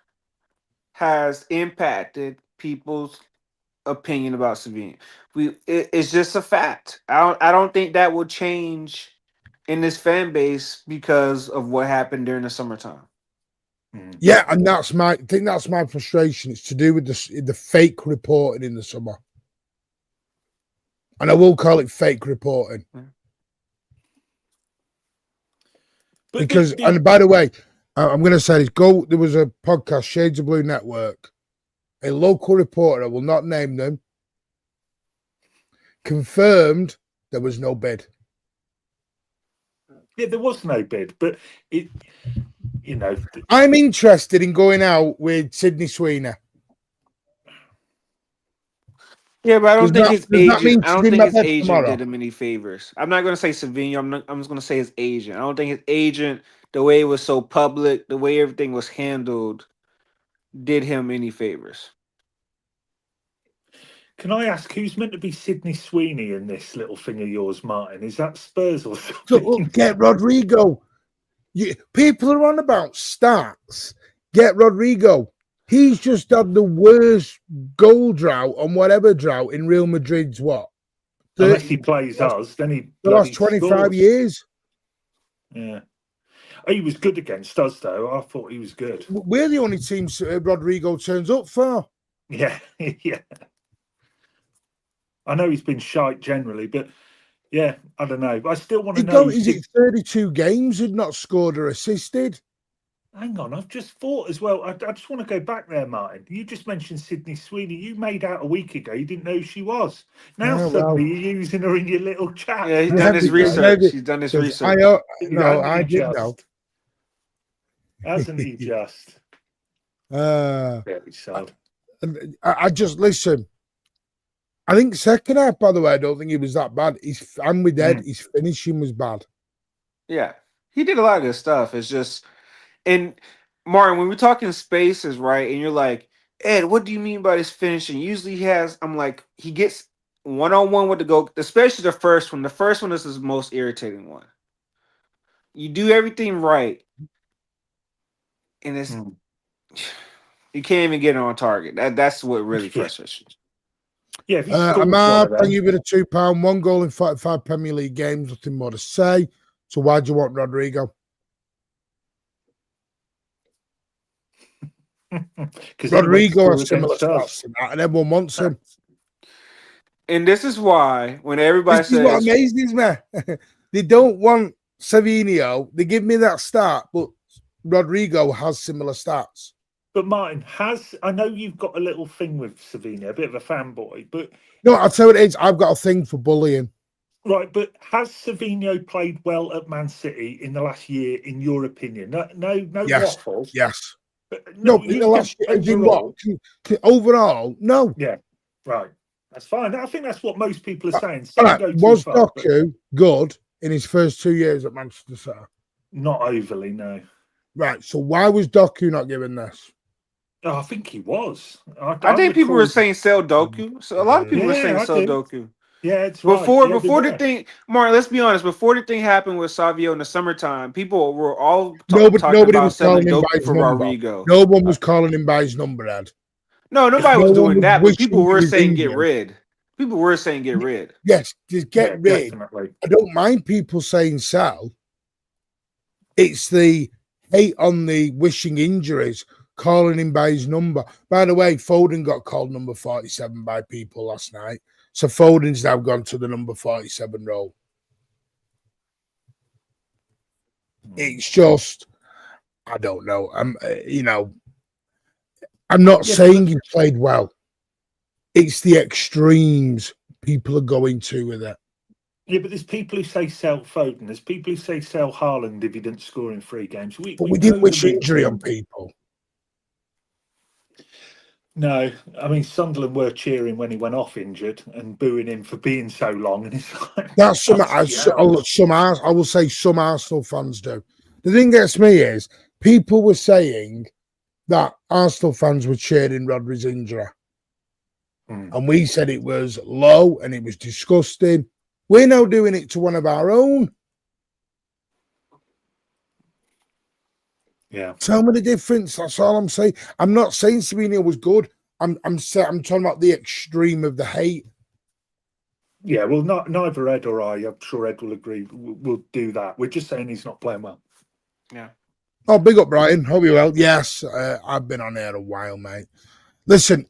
[SPEAKER 3] has impacted people's opinion about Savinho. It's just a fact. I don't think that will change in this fan base because of what happened during the summertime.
[SPEAKER 1] Yeah, and I think that's my frustration. It's to do with the fake reporting in the summer. And I will call it fake reporting. Because, and by the way, I'm going to say this. There was a podcast, Shades of Blue Network. A local reporter, I will not name them, confirmed there was no bid.
[SPEAKER 2] Yeah, there was no bid, but it, you know.
[SPEAKER 1] I'm interested in going out with Sydney Sweeney.
[SPEAKER 3] Yeah, but I don't think his agent. I don't think his agent did him any favors. I'm not going to say Savinho. I'm just going to say his agent. I don't think his agent, the way it was so public, the way everything was handled, did him any favors.
[SPEAKER 2] Can I ask who's meant to be Sydney Sweeney in this little thing of yours, Martin? Is that Spurs or something?
[SPEAKER 1] So, get Rodrigo. People are on about stats. Get Rodrigo. He's just had the worst goal drought on whatever drought in Real Madrid's what?
[SPEAKER 2] Unless he plays us, then he
[SPEAKER 1] the last 25
[SPEAKER 2] scores.
[SPEAKER 1] Years.
[SPEAKER 2] Yeah. Oh, he was good against us, though. I thought he was good.
[SPEAKER 1] We're the only team Rodrigo turns up for.
[SPEAKER 2] Yeah, yeah. I know he's been shite generally, but yeah, I don't know. I still want to know.
[SPEAKER 1] Is it 32 games had not scored or assisted?
[SPEAKER 2] Hang on, I've just thought as well. I just want to go back there, Martin. You just mentioned Sydney Sweeney. You made out a week ago you didn't know who she was. Now suddenly you're using her in your little chat.
[SPEAKER 3] Yeah, he's done his research. He's done his research.
[SPEAKER 1] I did know.
[SPEAKER 2] Hasn't he just?
[SPEAKER 1] Very
[SPEAKER 2] sad.
[SPEAKER 1] I just listen. I think second half, by the way, I don't think he was that bad. I'm with Ed. His finishing was bad.
[SPEAKER 3] Yeah, he did a lot of good stuff. It's just. And Martin, when we're talking spaces, right, and you're like, Ed, what do you mean by this finishing? Usually I'm like, he gets one-on-one with the goal, especially the first one. The first one is his most irritating one. You do everything right, and it's you can't even get it on target. That's what really frustrates you.
[SPEAKER 2] Yeah,
[SPEAKER 1] Amar, I'll give it a £2. 1 goal in 45 Premier League games. Nothing more to say. So why do you want Rodrigo? Rodrigo has similar stats to that, and everyone wants him.
[SPEAKER 3] And this is why when everybody says
[SPEAKER 1] what amazes me, they don't want Savinho. They give me that stat, but Rodrigo has similar stats.
[SPEAKER 2] But Martin, I know you've got a little thing with Savinho, a bit of a fanboy, but
[SPEAKER 1] no, I'll tell you what it is. I've got a thing for bullying.
[SPEAKER 2] Right, but has Savinho played well at Man City in the last year, in your opinion? No,
[SPEAKER 1] yes,
[SPEAKER 2] waffle.
[SPEAKER 1] Yes.
[SPEAKER 2] No,
[SPEAKER 1] in the last year, overall, no.
[SPEAKER 2] Yeah, right. That's fine. I think that's what most people are saying.
[SPEAKER 1] Was Doku good in his first 2 years at Manchester City?
[SPEAKER 2] Not overly, no.
[SPEAKER 1] Right. So why was Doku not given this?
[SPEAKER 2] Oh, I think he was.
[SPEAKER 3] I think people were saying sell Doku. So a lot of people were saying sell Doku.
[SPEAKER 2] Yeah, it's
[SPEAKER 3] before the thing, Martin. Let's be honest. Before the thing happened with Savinho in the summertime, people were all
[SPEAKER 1] nobody was calling him by his
[SPEAKER 3] for
[SPEAKER 1] number.
[SPEAKER 3] Rodrigo.
[SPEAKER 1] No one was calling him by his number, Ed.
[SPEAKER 3] No, nobody was doing that. But people were saying get rid. People were saying get rid.
[SPEAKER 1] Yes, just get rid.
[SPEAKER 2] Definitely.
[SPEAKER 1] I don't mind people saying sell. It's the hate on the wishing injuries, calling him by his number. By the way, Foden got called number 47 by people last night. So Foden's now gone to the number 47 role. It's just, I don't know. I'm not saying he played well. It's the extremes people are going to with it.
[SPEAKER 2] Yeah, but there's people who say sell Foden. There's people who say sell Haaland if he didn't score in 3 games.
[SPEAKER 1] But we didn't wish injury on people.
[SPEAKER 2] No, I mean Sunderland were cheering when he went off injured and booing him for being so long. And it's like
[SPEAKER 1] that's some. I will say some Arsenal fans do. The thing that gets me is people were saying that Arsenal fans were cheering Rodri's injury, and we said it was low and it was disgusting. We're now doing it to one of our own.
[SPEAKER 2] Yeah.
[SPEAKER 1] Tell me the difference. That's all I'm saying. I'm not saying Savinho was good. I'm talking about the extreme of the hate.
[SPEAKER 2] Yeah, well, neither Ed or I, I'm sure Ed will agree, we'll do that. We're just saying he's not playing well.
[SPEAKER 3] Yeah.
[SPEAKER 1] Oh, big up, Brian. Hope you're well. Yes, I've been on air a while, mate. Listen,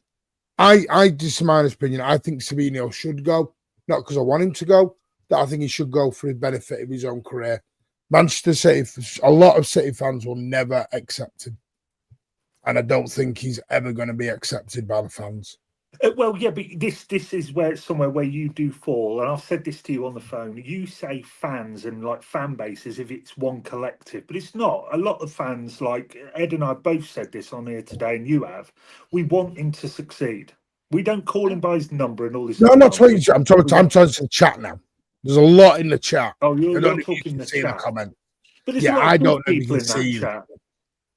[SPEAKER 1] I just my opinion. I think Savinho should go. Not because I want him to go, that I think he should go for the benefit of his own career. Manchester City, a lot of City fans will never accept him. And I don't think he's ever going to be accepted by the fans.
[SPEAKER 2] Well, yeah, but this is where somewhere where you do fall. And I've said this to you on the phone. You say fans and like fan bases if it's one collective, but it's not. A lot of fans, like Ed and I both said this on here today, and you have, we want him to succeed. We don't call him by his number and all this.
[SPEAKER 1] No, I'm not talking. I'm talking to the chat now. There's a lot in the chat.
[SPEAKER 2] Oh, you're talking in the chat.
[SPEAKER 1] Comment.
[SPEAKER 2] But there's
[SPEAKER 1] yeah,
[SPEAKER 2] a lot
[SPEAKER 1] I
[SPEAKER 2] of
[SPEAKER 1] don't know
[SPEAKER 2] people
[SPEAKER 1] if you
[SPEAKER 2] in
[SPEAKER 1] can
[SPEAKER 2] that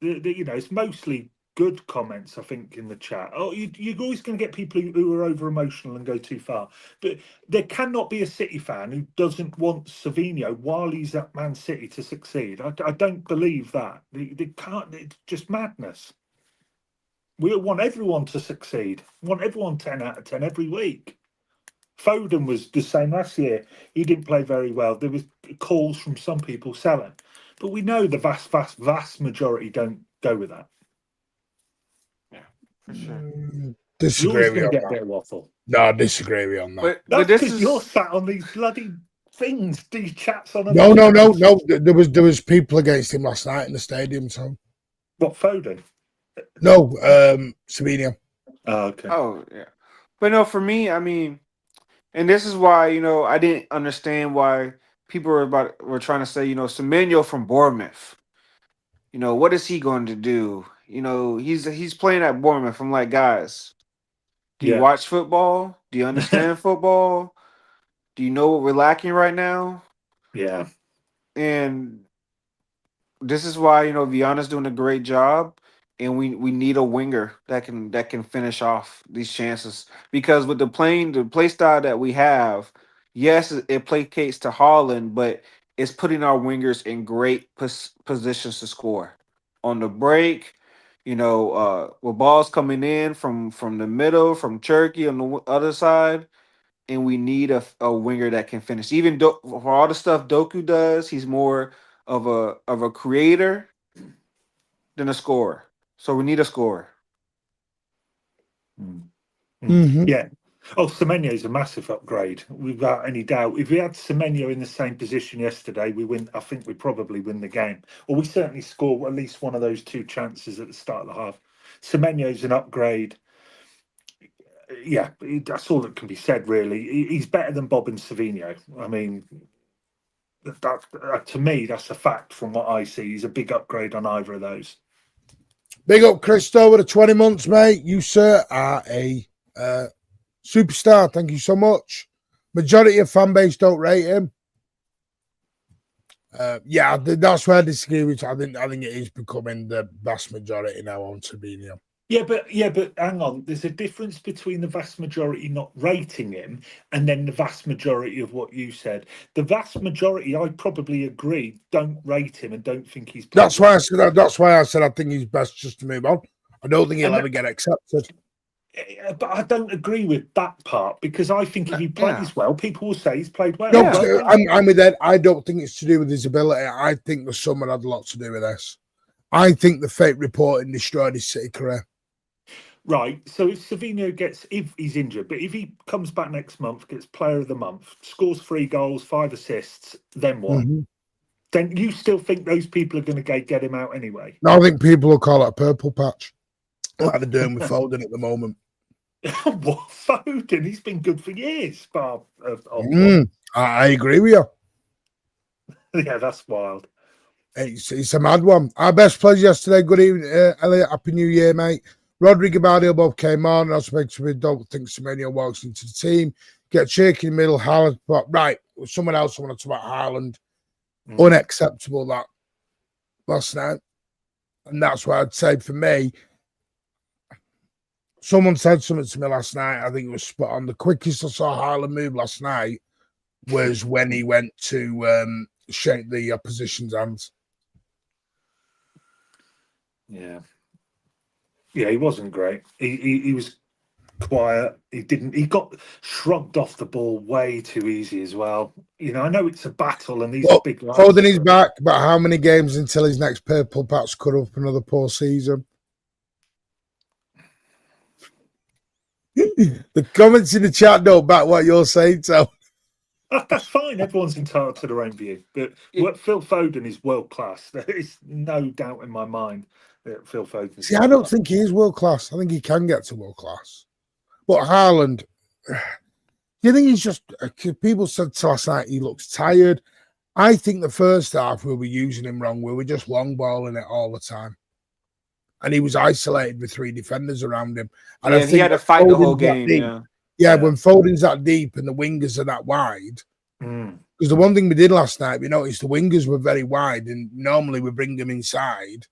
[SPEAKER 1] see.
[SPEAKER 2] chat. It's mostly good comments, I think, in the chat. Oh, you're always going to get people who are over emotional and go too far. But there cannot be a City fan who doesn't want Savinho while he's at Man City to succeed. I don't believe that. They can't. It's just madness. We want everyone to succeed. We want everyone 10 out of 10 every week. Foden was the same last year. He didn't play very well. There was calls from some people selling. But we know the vast majority don't go with that.
[SPEAKER 3] Yeah, for sure.
[SPEAKER 1] Disagree
[SPEAKER 2] You're always
[SPEAKER 1] with
[SPEAKER 2] going to
[SPEAKER 1] you
[SPEAKER 2] get
[SPEAKER 1] on
[SPEAKER 2] a bit
[SPEAKER 1] that.
[SPEAKER 2] of waffle.
[SPEAKER 1] No, I disagree with you on that.
[SPEAKER 3] But
[SPEAKER 2] That's
[SPEAKER 3] this
[SPEAKER 2] because
[SPEAKER 3] is
[SPEAKER 2] you're sat on these bloody things, these chats on.
[SPEAKER 1] No. There was people against him last night in the stadium. So
[SPEAKER 2] What, Foden?
[SPEAKER 1] no, Savinho.
[SPEAKER 2] Oh, okay.
[SPEAKER 3] Oh yeah, but no, for me, I mean, and this is why I didn't understand why people were trying to say Savinho from Bournemouth. What is he going to do? He's playing at Bournemouth. I'm like, guys, do you watch football? Do you understand football? Do you know what we're lacking right now?
[SPEAKER 2] Yeah.
[SPEAKER 3] And this is why Viana's doing a great job, and we need a winger that can finish off these chances, because with the play style that we have, yes, it placates to Haaland, but it's putting our wingers in great positions to score on the break. With balls coming in from the middle, from Turkey on the other side, and we need a winger that can finish. Even for all the stuff Doku does, he's more of a creator than a scorer. So we need a scorer.
[SPEAKER 2] Yeah. Oh, Semenyo is a massive upgrade, without any doubt. If we had Semenyo in the same position yesterday, we win. I think we probably win the game, or we certainly score at least one of those 2 chances at the start of the half. Semenyo's an upgrade. Yeah, that's all that can be said, really. He's better than Bob and Savinho. I mean, that to me, that's a fact from what I see. He's a big upgrade on either of those.
[SPEAKER 1] Big up, Christo, with the 20 months, mate. You, sir, are a superstar. Thank you so much. Majority of fan base don't rate him. Yeah, that's where I disagree with you. I think it is becoming the vast majority now on Savinho.
[SPEAKER 2] Yeah, but hang on. There's a difference between the vast majority not rating him and then the vast majority of what you said. The vast majority, I probably agree, don't rate him and don't think he's.
[SPEAKER 1] That's why I said. That's why I said I think he's best just to move on. I don't think he'll ever get accepted.
[SPEAKER 2] But I don't agree with that part, because I think if he plays well, people will say he's played well.
[SPEAKER 1] No,
[SPEAKER 3] Yeah.
[SPEAKER 1] I'm with that. I don't think it's to do with his ability. I think the summer had a lot to do with this. I think the fake reporting destroyed his City career.
[SPEAKER 2] Right. So if Savinho if he's injured, but if he comes back next month, gets player of the month, scores 3 goals, 5 assists, then what?
[SPEAKER 1] Mm-hmm.
[SPEAKER 2] Then you still think those people are going to get him out anyway?
[SPEAKER 1] No, I think people will call it a purple patch, like they're doing with Foden at the moment.
[SPEAKER 2] What, Foden? He's been good for years, bar of
[SPEAKER 1] I agree with you.
[SPEAKER 2] Yeah, that's wild.
[SPEAKER 1] It's a mad one. Our best players yesterday. Good evening, Elliot. Happy New Year, mate. Rodri, Guardiola both came on. I don't think Savinho walks into the team. Get shaky in the middle. Haaland, but right. Someone else wanted to talk about Haaland. Unacceptable that last night, and that's what I'd say for me. Someone said something to me last night. I think it was spot on. The quickest I saw Haaland move last night was when he went to shake the opposition's hands.
[SPEAKER 2] Yeah, he wasn't great. He was quiet. He got shrugged off the ball way too easy as well. You know, I know it's a battle and these are big lads.
[SPEAKER 1] Foden is back, but how many games until his next purple patch cut up another poor season? The comments in the chat don't back what you're saying, so
[SPEAKER 2] that's fine. Everyone's entitled to their own view. But Phil Foden is world class. There is no doubt in my mind that Phil Foden.
[SPEAKER 1] See, I don't think he is world class. I think he can get to world class. But Haaland, do you think he's just? People said to last night he looks tired. I think the first half we were using him wrong. We were just long balling it all the time, and he was isolated with 3 defenders around him. And I think
[SPEAKER 3] he had to fight the whole game.
[SPEAKER 1] Yeah, when Foden's that deep and the wingers are that wide. Because the one thing we did last night, we noticed the wingers were very wide, and normally we bring them inside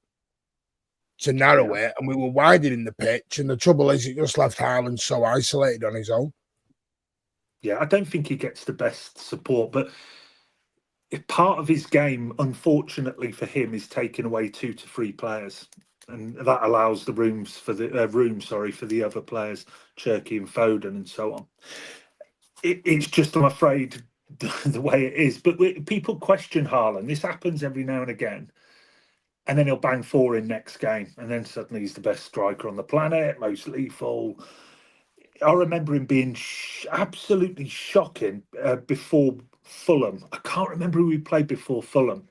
[SPEAKER 1] to narrow it, and we were widening the pitch. And the trouble is, it just left Haaland so isolated on his own.
[SPEAKER 2] Yeah, I don't think he gets the best support, but if part of his game, unfortunately for him, is taking away 2 to 3 players, and that allows the room for the other players, Cherky and Foden, and so on. It's just, I'm afraid, the way it is. But people question Haaland. This happens every now and again. And then he'll bang 4 in next game. And then suddenly he's the best striker on the planet, most lethal. I remember him being absolutely shocking before Fulham. I can't remember who he played before Fulham.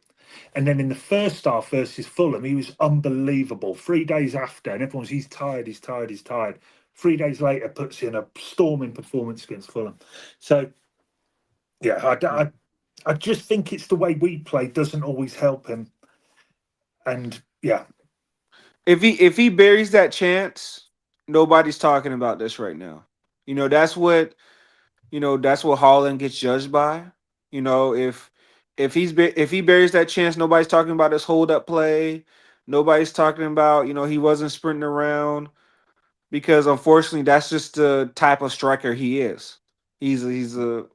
[SPEAKER 2] And then in the first half versus Fulham, he was unbelievable. 3 days after, and everyone's, he's tired. 3 days later, puts in a storming performance against Fulham. So, yeah, I just think it's the way we play doesn't always help him. And yeah,
[SPEAKER 3] if he buries that chance, nobody's talking about this right now. You know, that's what Haaland gets judged by. You know, if he buries that chance, nobody's talking about his hold up play. Nobody's talking about, he wasn't sprinting around, because unfortunately that's just the type of striker he is. He's a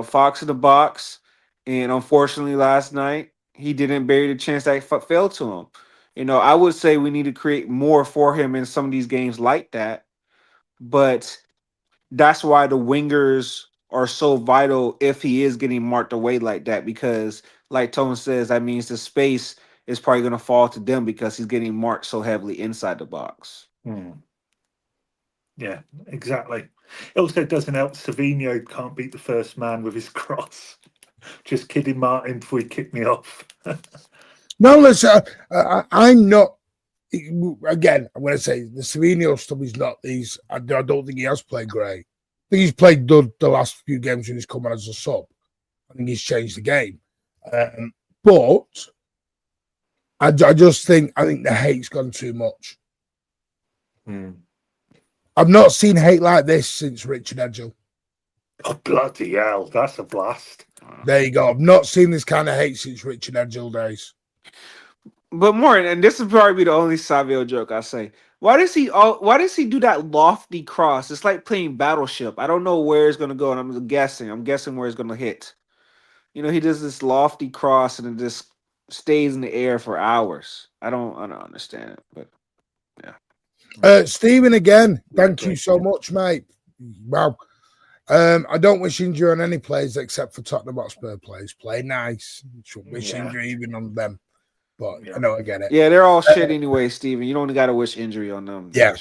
[SPEAKER 3] fox in the box, and unfortunately last night he didn't bury the chance that fell to him. I would say we need to create more for him in some of these games like that, but that's why the wingers are so vital if he is getting marked away like that, because like Tone says, that means the space is probably going to fall to them because he's getting marked so heavily inside the box.
[SPEAKER 2] Yeah, exactly. It also doesn't help Savinho can't beat the first man with his cross. Just kidding, Martin, before he kicked me off.
[SPEAKER 1] No, listen, I'm not. Again, I'm going to say the Savinho stuff is not these. I don't think he has played great. I think he's played the last few games when he's come on as a sub. I think he's changed the game. But I just think the hate's gone too much. I've not seen hate like this since Richard Edgell.
[SPEAKER 2] Oh, bloody hell. That's a blast.
[SPEAKER 1] There you go. I've not seen this kind of hate since Richard Edgell days.
[SPEAKER 3] But more, and this will probably be the only Savio joke I say. Why does he do that lofty cross? It's like playing Battleship. I don't know where it's gonna go, and I'm guessing where it's gonna hit. He does this lofty cross and it just stays in the air for hours. I don't understand it, but yeah.
[SPEAKER 1] Stephen, again, thank you
[SPEAKER 2] great.
[SPEAKER 1] so much, mate. Wow. I don't wish injury on any players except for Tottenham Hotspur players. Play nice. Shouldn't wish injury even on them. But I know I get it.
[SPEAKER 3] Yeah, they're all shit anyway, Steven. You don't got to wish injury on them.
[SPEAKER 1] Yeah,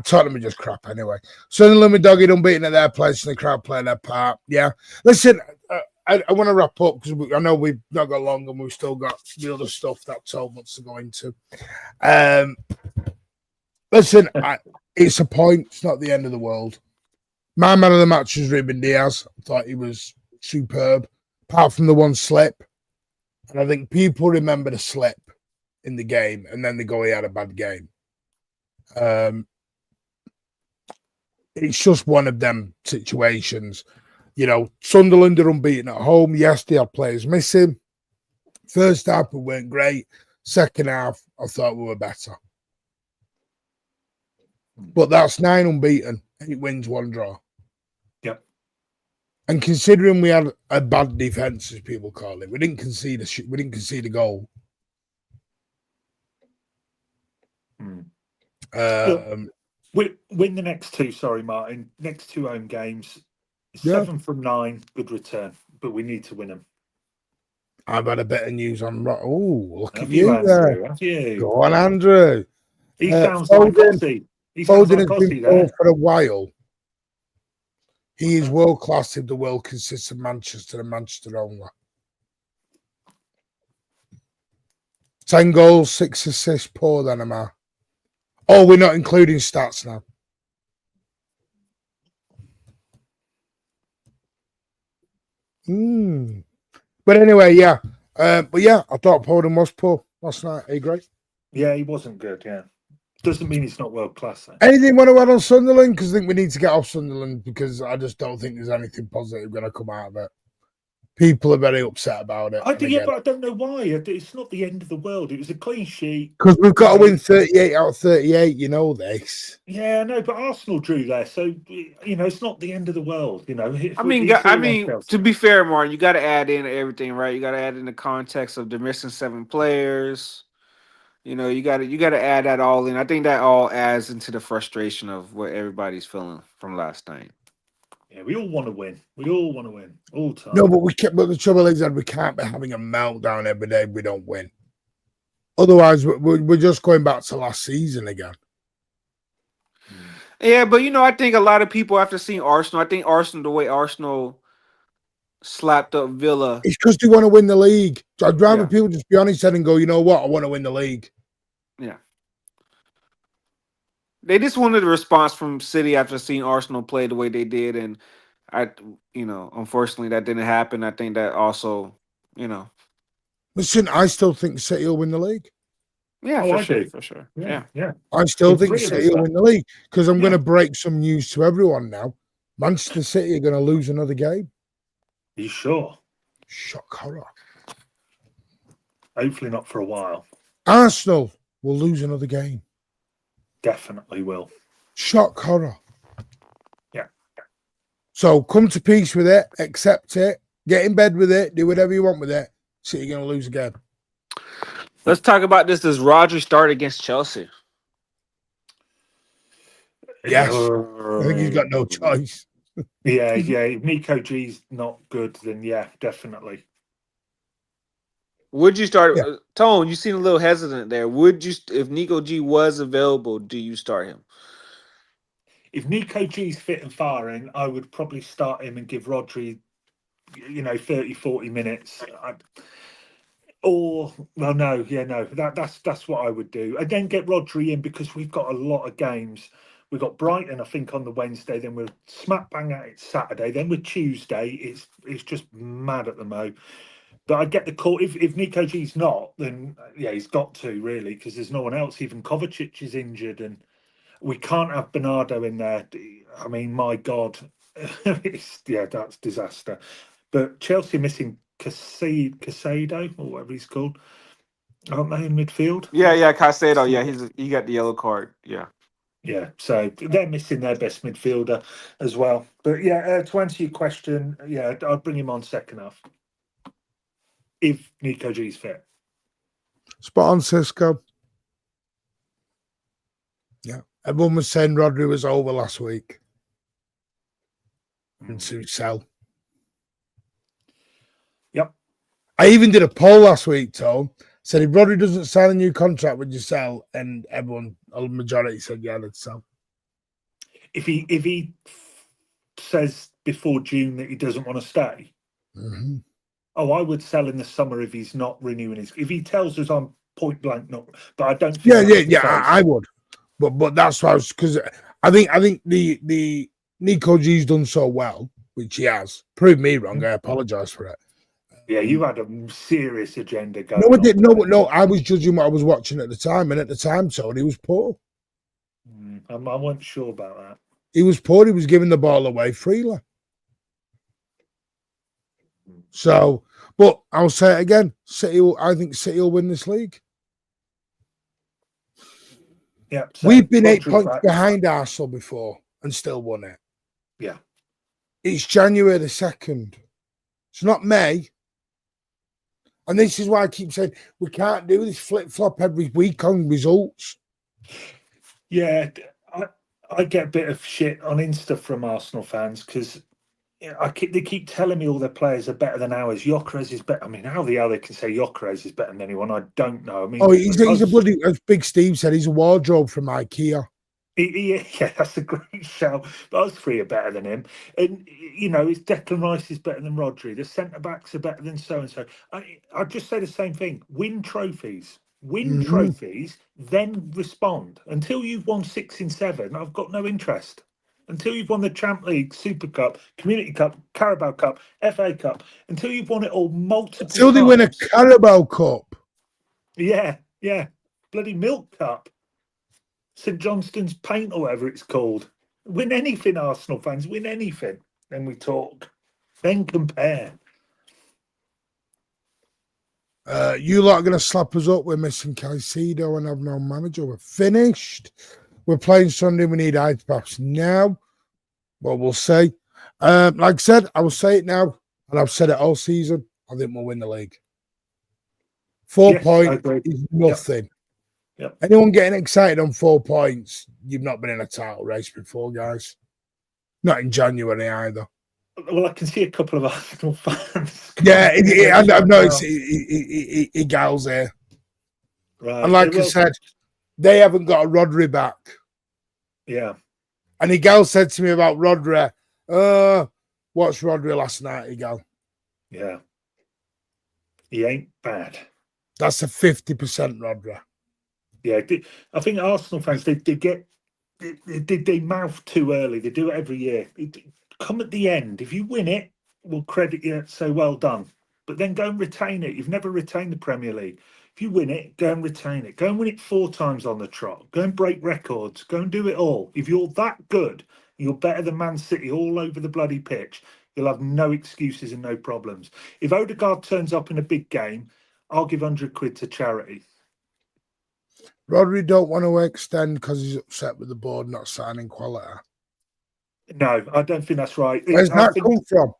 [SPEAKER 1] Tottenham are just crap anyway. Sunderland with Doggy unbeaten at their place and the crowd playing their part. Yeah. Listen, I want to wrap up because I know we've not got long and we've still got the other stuff that 12 months to go into. Listen, it's a point. It's not the end of the world. My man of the match was Ruben Diaz. I thought he was superb, apart from the one slip. And I think people remember the slip in the game and then they go, he had a bad game. It's just one of them situations. You know, Sunderland are unbeaten at home. Yes, they had players missing. First half, we weren't great. Second half, I thought we were better. But that's 9 unbeaten, 8 wins, 1 draw.
[SPEAKER 2] Yep.
[SPEAKER 1] And considering we had a bad defense, as people call it, we didn't concede a goal.
[SPEAKER 2] Win the next 2. Sorry, Martin. Next 2 home games. 7 from 9. Good return, but we need to win them.
[SPEAKER 1] I've had a bit of news on. Oh, look
[SPEAKER 2] Have
[SPEAKER 1] at you
[SPEAKER 2] Andrew,
[SPEAKER 1] there.
[SPEAKER 2] have you?
[SPEAKER 1] Go on, Andrew.
[SPEAKER 2] He sounds like Ossie.
[SPEAKER 1] Foden has been poor for a while. He is world class if the world consists of Manchester and Manchester only. 10 goals, 6 assists, poor then am I. Oh, we're not including stats now. But anyway, yeah. But yeah, I thought Foden was poor last night. Are you great?
[SPEAKER 2] Yeah, he wasn't good, yeah. Doesn't mean he's not world class, though.
[SPEAKER 1] Anything want to add on Sunderland? Because I think we need to get off Sunderland because I just don't think there's anything positive going to come out of it. People are very upset about it.
[SPEAKER 2] But I don't know why. It's not the end of the world. It was a clean sheet.
[SPEAKER 1] Because we've got to win 38 out of 38. You know this.
[SPEAKER 2] Yeah, no, but Arsenal drew there, so it's not the end of the world.
[SPEAKER 3] I mean, to be fair, Martin, you got to add in everything, right? You got to add in the context of the missing 7 players. You got to add that all in. I think that all adds into the frustration of what everybody's feeling from last night.
[SPEAKER 2] Yeah, we all want to win. We all want to win all the time.
[SPEAKER 1] No, but but the trouble is that we can't be having a meltdown every day if we don't win. Otherwise, we're just going back to last season again.
[SPEAKER 3] Yeah, but I think a lot of people after seeing Arsenal, the way Arsenal slapped up Villa.
[SPEAKER 1] It's because they want to win the league. So I'd rather people just be honest and go, you know what, I want to win the league.
[SPEAKER 3] Yeah. They just wanted a response from City after seeing Arsenal play the way they did, and unfortunately that didn't happen. I think that also,
[SPEAKER 1] Listen, I still think City will win the league.
[SPEAKER 3] Yeah, for sure. Yeah.
[SPEAKER 1] I still think City will win the league because I'm going to break some news to everyone now. Manchester City are going to lose another game.
[SPEAKER 2] Are you sure?
[SPEAKER 1] Shock horror.
[SPEAKER 2] Hopefully not for a while.
[SPEAKER 1] Arsenal will lose another game.
[SPEAKER 2] Definitely will.
[SPEAKER 1] Shock horror.
[SPEAKER 2] Yeah.
[SPEAKER 1] So come to peace with it, accept it, get in bed with it, do whatever you want with it. City going to lose again.
[SPEAKER 3] Let's talk about this. Does Rodri start against Chelsea?
[SPEAKER 1] Yes. I think he's got no choice.
[SPEAKER 2] Yeah. If Nico G's not good, then yeah, definitely.
[SPEAKER 3] Would you start Tone? You seem a little hesitant there. Would you, if Nico G was available, do you start him?
[SPEAKER 2] If Nico G's fit and firing, I would probably start him and give Rodri, 30, 40 minutes. That's what I would do. And then get Rodri in because we've got a lot of games. We've got Brighton, I think, on the Wednesday. Then we're smack bang at it Saturday. Then with Tuesday, it's just mad at the mo. But I get the call. If Nico G's not, then yeah, he's got to really because there's no one else. Even Kovacic is injured, and we can't have Bernardo in there. I mean, my God, that's disaster. But Chelsea missing Casado or whatever he's called, aren't they in midfield?
[SPEAKER 3] Yeah, Casado. Yeah, he got the yellow card.
[SPEAKER 2] Yeah, so they're missing their best midfielder as well. But yeah, to answer your question, yeah, I'd bring him on second half. If Nico G's fit.
[SPEAKER 1] Spot on, Cisco. Yeah. Everyone was saying Rodri was over last week. And to sell.
[SPEAKER 2] Yep.
[SPEAKER 1] I even did a poll last week, Tom. Said if Rodri doesn't sign a new contract, would you sell? And everyone, a majority said yeah, they'd sell.
[SPEAKER 2] If he says before June that he doesn't want to stay, oh, I would sell in the summer if he's not renewing his. If he tells us I'm point blank not, but I don't think.
[SPEAKER 1] I would. But that's why I was, because I think the Nico G's done so well, which he has. Proved me wrong. I apologise for it.
[SPEAKER 2] Yeah, you had a serious agenda going.
[SPEAKER 1] No, I did. No. I was judging what I was watching at the time, and at the time, Tony was poor.
[SPEAKER 2] I wasn't sure about that.
[SPEAKER 1] He was poor. He was giving the ball away freely. So, but I'll say it again. I think City will win this league.
[SPEAKER 2] Yeah,
[SPEAKER 1] we've been 8 points behind Arsenal before and still won it.
[SPEAKER 2] Yeah,
[SPEAKER 1] it's January the 2nd. It's not May. And this is why I keep saying we can't do this flip-flop every week on results.
[SPEAKER 2] Yeah, I get a bit of shit on Insta from Arsenal fans because they keep telling me all their players are better than ours. Gyökeres is better. I mean, how the hell they can say Gyökeres is better than anyone? I don't know. I mean,
[SPEAKER 1] he's a bloody, as Big Steve said, he's a wardrobe from IKEA.
[SPEAKER 2] Yeah, that's a great shout. But us three are better than him. And, his Declan Rice is better than Rodri. The centre-backs are better than so-and-so. I just say the same thing. Win trophies. Win trophies, then respond. Until you've won 6 in 7, I've got no interest. Until you've won the Champ League, Super Cup, Community Cup, Carabao Cup, FA Cup. Until you've won it all multiple times.
[SPEAKER 1] Until they win a Carabao Cup.
[SPEAKER 2] Yeah. Bloody Milk Cup. St Johnston's Paint or whatever it's called. Win anything, Arsenal fans. Win anything. Then we talk. Then compare.
[SPEAKER 1] You lot are going to slap us up. We're missing Caicedo and have no manager. We're finished. We're playing Sunday. We need ice baths now. Well, we'll see. Like I said, I will say it now, and I've said it all season. I think we'll win the league. 4 points is nothing.
[SPEAKER 2] Yep.
[SPEAKER 1] Anyone getting excited on 4 points, you've not been in a title race before, guys. Not in January either.
[SPEAKER 2] Well, I can see a couple of Arsenal fans.
[SPEAKER 1] Yeah, I've noticed he gals here.
[SPEAKER 2] Right.
[SPEAKER 1] And like I said, they haven't got a Rodri back.
[SPEAKER 2] Yeah.
[SPEAKER 1] And Igal said to me about Rodri, watched Rodri last night, Igal.
[SPEAKER 2] Yeah. He ain't bad.
[SPEAKER 1] That's a 50% Rodri.
[SPEAKER 2] Yeah, I think Arsenal fans, they mouth too early. They do it every year. Come at the end. If you win it, we'll credit you, say well done. But then go and retain it. You've never retained the Premier League. If you win it, go and retain it. Go and win it 4 times on the trot. Go and break records. Go and do it all. If you're that good, you're better than Man City all over the bloody pitch, you'll have no excuses and no problems. If Odegaard turns up in a big game, I'll give 100 quid to charity.
[SPEAKER 1] Rodri don't want to extend because he's upset with the board not signing quality.
[SPEAKER 2] No, I don't think that's right.
[SPEAKER 1] Where's that come from?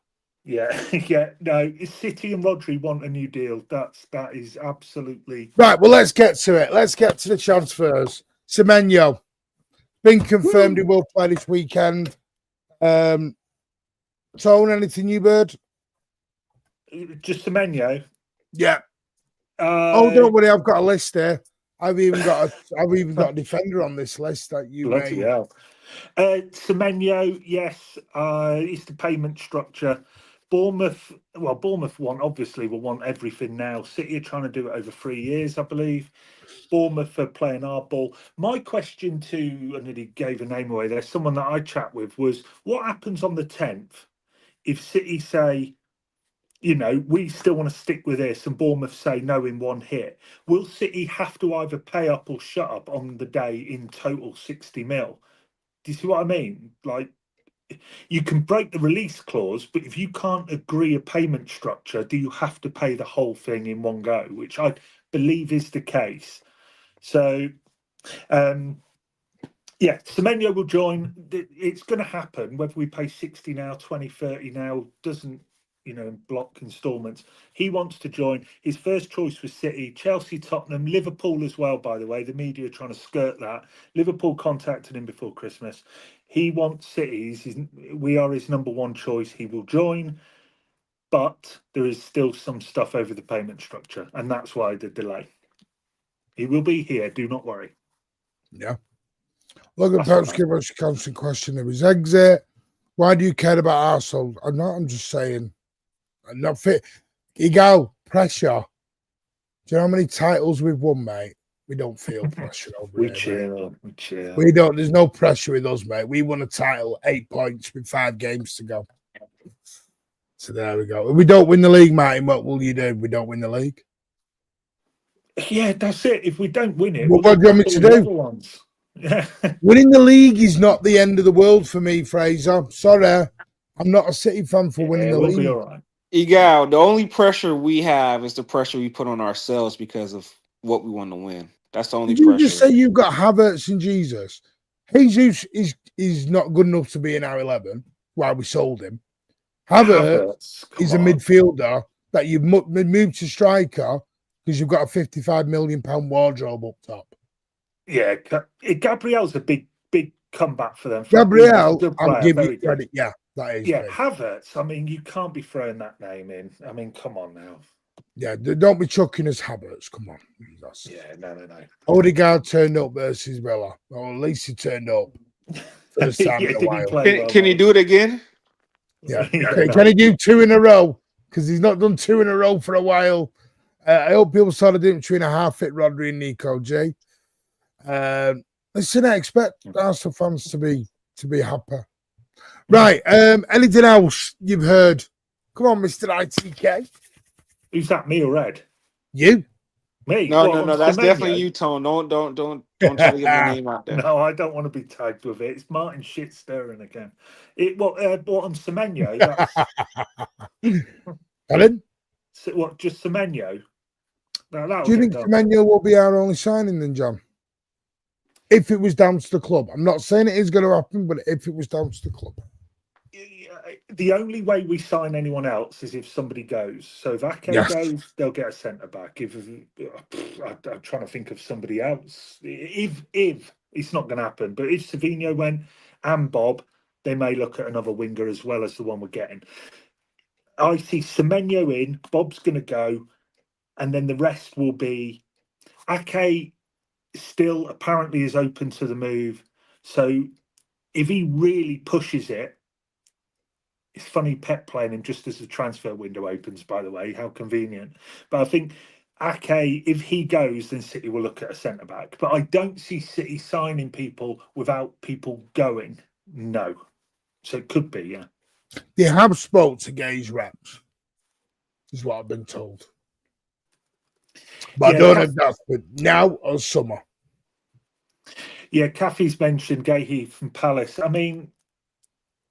[SPEAKER 2] Yeah, no. City and Rodri want a new deal. That is absolutely
[SPEAKER 1] right. Well, let's get to it. Let's get to the transfers. Savinho been confirmed he will play this weekend. Tone, anything you heard?
[SPEAKER 2] Just Savinho.
[SPEAKER 1] Yeah. Don't worry, I've got a list here. I've even got a defender on this list that you
[SPEAKER 2] bloody
[SPEAKER 1] made.
[SPEAKER 2] hell. Semenyo, yes, it's the payment structure. Bournemouth will want everything now. City are trying to do it over 3 years, I believe. Bournemouth are playing hardball. My question to, and he gave a name away there, someone that I chat with, was what happens on the 10th if City say, we still want to stick with this, and Bournemouth say no in one hit? Will City have to either pay up or shut up on the day in total 60 mil? Do you see what I mean? Like, you can break the release clause, but if you can't agree a payment structure, do you have to pay the whole thing in one go? Which I believe is the case. So, Semenyo will join. It's going to happen. Whether we pay 60 now, 20, 30 now, doesn't, in block instalments. He wants to join. His first choice was City, Chelsea, Tottenham, Liverpool as well, by the way. The media are trying to skirt that. Liverpool contacted him before Christmas. He wants City. We are his number one choice. He will join, but there is still some stuff over the payment structure, and that's why the delay. He will be here. Do not worry.
[SPEAKER 1] Yeah. Look at Pep's give us a constant question of his exit. Why do you care about Arsenal? I'm just saying. I'm not fit. Egal, pressure. Do you know how many titles we've won, mate? We don't feel pressure over
[SPEAKER 2] We
[SPEAKER 1] here.
[SPEAKER 2] cheer.
[SPEAKER 1] We don't. There's no pressure with us, mate. We won a title, 8 points with 5 games to go. So there we go. If we don't win the league, Martin, what will you do? We don't win the league.
[SPEAKER 2] Yeah, that's it. If we don't win it,
[SPEAKER 1] Well, what do you want me to do?
[SPEAKER 2] Yeah.
[SPEAKER 1] Winning the league is not the end of the world for me, Fraser. Sorry. I'm not a City fan for winning the
[SPEAKER 2] we'll
[SPEAKER 1] league.
[SPEAKER 2] Be all right.
[SPEAKER 3] Egal, the only pressure we have is the pressure we put on ourselves because of what we want to win. That's the only
[SPEAKER 1] Did
[SPEAKER 3] pressure.
[SPEAKER 1] you just say you've got Havertz and Jesus? Jesus is not good enough to be in our 11 while we sold him. Havertz is a midfielder that you've moved to striker because you've got a £55 million wardrobe up top.
[SPEAKER 2] Yeah, Gabriel's a big comeback for them.
[SPEAKER 1] Gabriel, I'll give you credit. Yeah, that is.
[SPEAKER 2] Yeah,
[SPEAKER 1] big.
[SPEAKER 2] Havertz. I mean, you can't be throwing that name in. I mean, come on now.
[SPEAKER 1] Yeah, don't be chucking us Havertz. Come on.
[SPEAKER 2] Yeah, no.
[SPEAKER 1] Odegaard turned up versus Villa. Or at least he turned up. First time in a while.
[SPEAKER 3] Can he do it again?
[SPEAKER 1] Yeah. Can he do 2 in a row? Because he's not done 2 in a row for a while. I hope people saw the difference between a half-fit Rodri and Nico J. Listen, I expect Arsenal fans to be happy. Right. Anything else you've heard? Come on, Mr. ITK.
[SPEAKER 2] Who's that? Me or Ed?
[SPEAKER 1] You?
[SPEAKER 2] Me?
[SPEAKER 3] No. That's definitely you, Tone. Don't try to get my name out there.
[SPEAKER 2] No, I don't want to be tagged with it. It's Martin shit stirring again. What on Semenyo?
[SPEAKER 1] Pardon?
[SPEAKER 2] What? Just Semenyo? No,
[SPEAKER 1] do you think Savinho will be our only signing then, John? If it was down to the club. I'm not saying it is going to happen, but if it was down to the club.
[SPEAKER 2] The only way we sign anyone else is if somebody goes. So if Ake goes, they'll get a centre-back. I'm trying to think of somebody else. If it's not going to happen, but if Savinho went and Bob, they may look at another winger as well as the one we're getting. I see Semenyo in, Bob's going to go, and then the rest will be Ake still apparently is open to the move. So if he really pushes it, it's funny Pep playing him just as the transfer window opens, by the way, how convenient. But I think Ake, if he goes, then City will look at a centre-back. But I don't see City signing people without people going. No. So it could be, yeah.
[SPEAKER 1] They have spoke to Gay's reps, is what I've been told. But I don't know if that's for now or summer.
[SPEAKER 2] Yeah, Caffey's mentioned Gahey from Palace. I mean,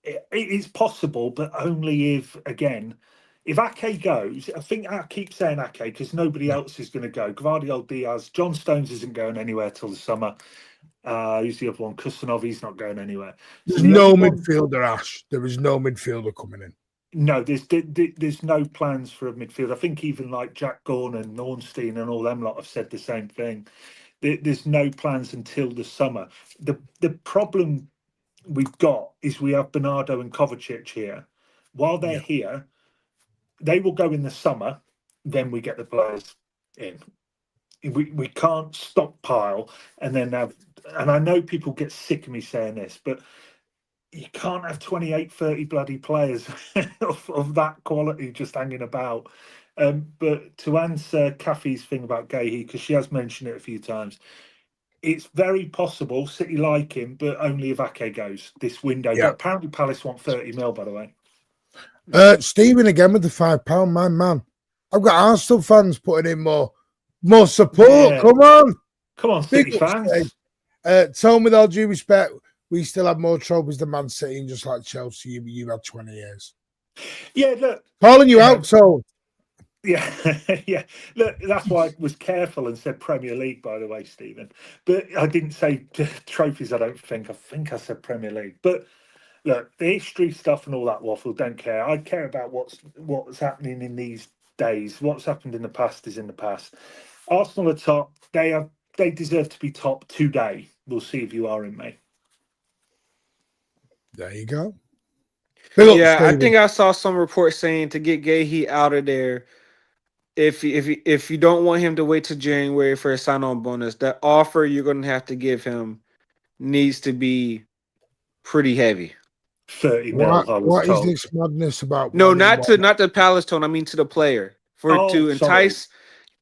[SPEAKER 2] it's possible, but only if Ake goes, I think I keep saying Ake because nobody else is going to go. Gvardiol, Diaz, John Stones isn't going anywhere till the summer. Who's the other one? Kusanov, he's not going anywhere.
[SPEAKER 1] There's no midfielder, Ash. There is no midfielder coming in.
[SPEAKER 2] No, there's no plans for a midfield. I think even like Jack Gorn and Ornstein and all them lot have said the same thing. There's no plans until the summer. The problem we've got is we have Bernardo and Kovacic here. While they're here, they will go in the summer. Then we get the players in. We can't stockpile and then have. And I know people get sick of me saying this, but you can't have 28, 30 bloody players of that quality just hanging about. But to answer Caffey's thing about Gahey, because she has mentioned it a few times, it's very possible City like him, but only if Ake goes this window. Yeah. But apparently Palace want 30 mil, by the way.
[SPEAKER 1] Stephen again with the £5, my man. I've got Arsenal fans putting in more support. Yeah. Come on,
[SPEAKER 2] City fans.
[SPEAKER 1] Tell me with all due respect, we still have more trophies than Man City, and just like Chelsea, you've had 20 years.
[SPEAKER 2] Yeah, look.
[SPEAKER 1] Calling you out, so.
[SPEAKER 2] Yeah, yeah. Look, that's why I was careful and said Premier League, by the way, Stephen. But I didn't say trophies, I don't think. I think I said Premier League. But look, the history stuff and all that waffle, don't care. I care about what's happening in these days. What's happened in the past is in the past. Arsenal are top. They deserve to be top today. We'll see if you are in May.
[SPEAKER 1] There you go.
[SPEAKER 3] Yeah, I think I saw some reports saying to get Gahey out of there, if you don't want him to wait till January for a sign-on bonus, the offer you're going to have to give him needs to be pretty heavy.
[SPEAKER 2] 30 mil, I was told.
[SPEAKER 1] What is this madness about?
[SPEAKER 3] No, not the Palace tone. I mean to the player, to entice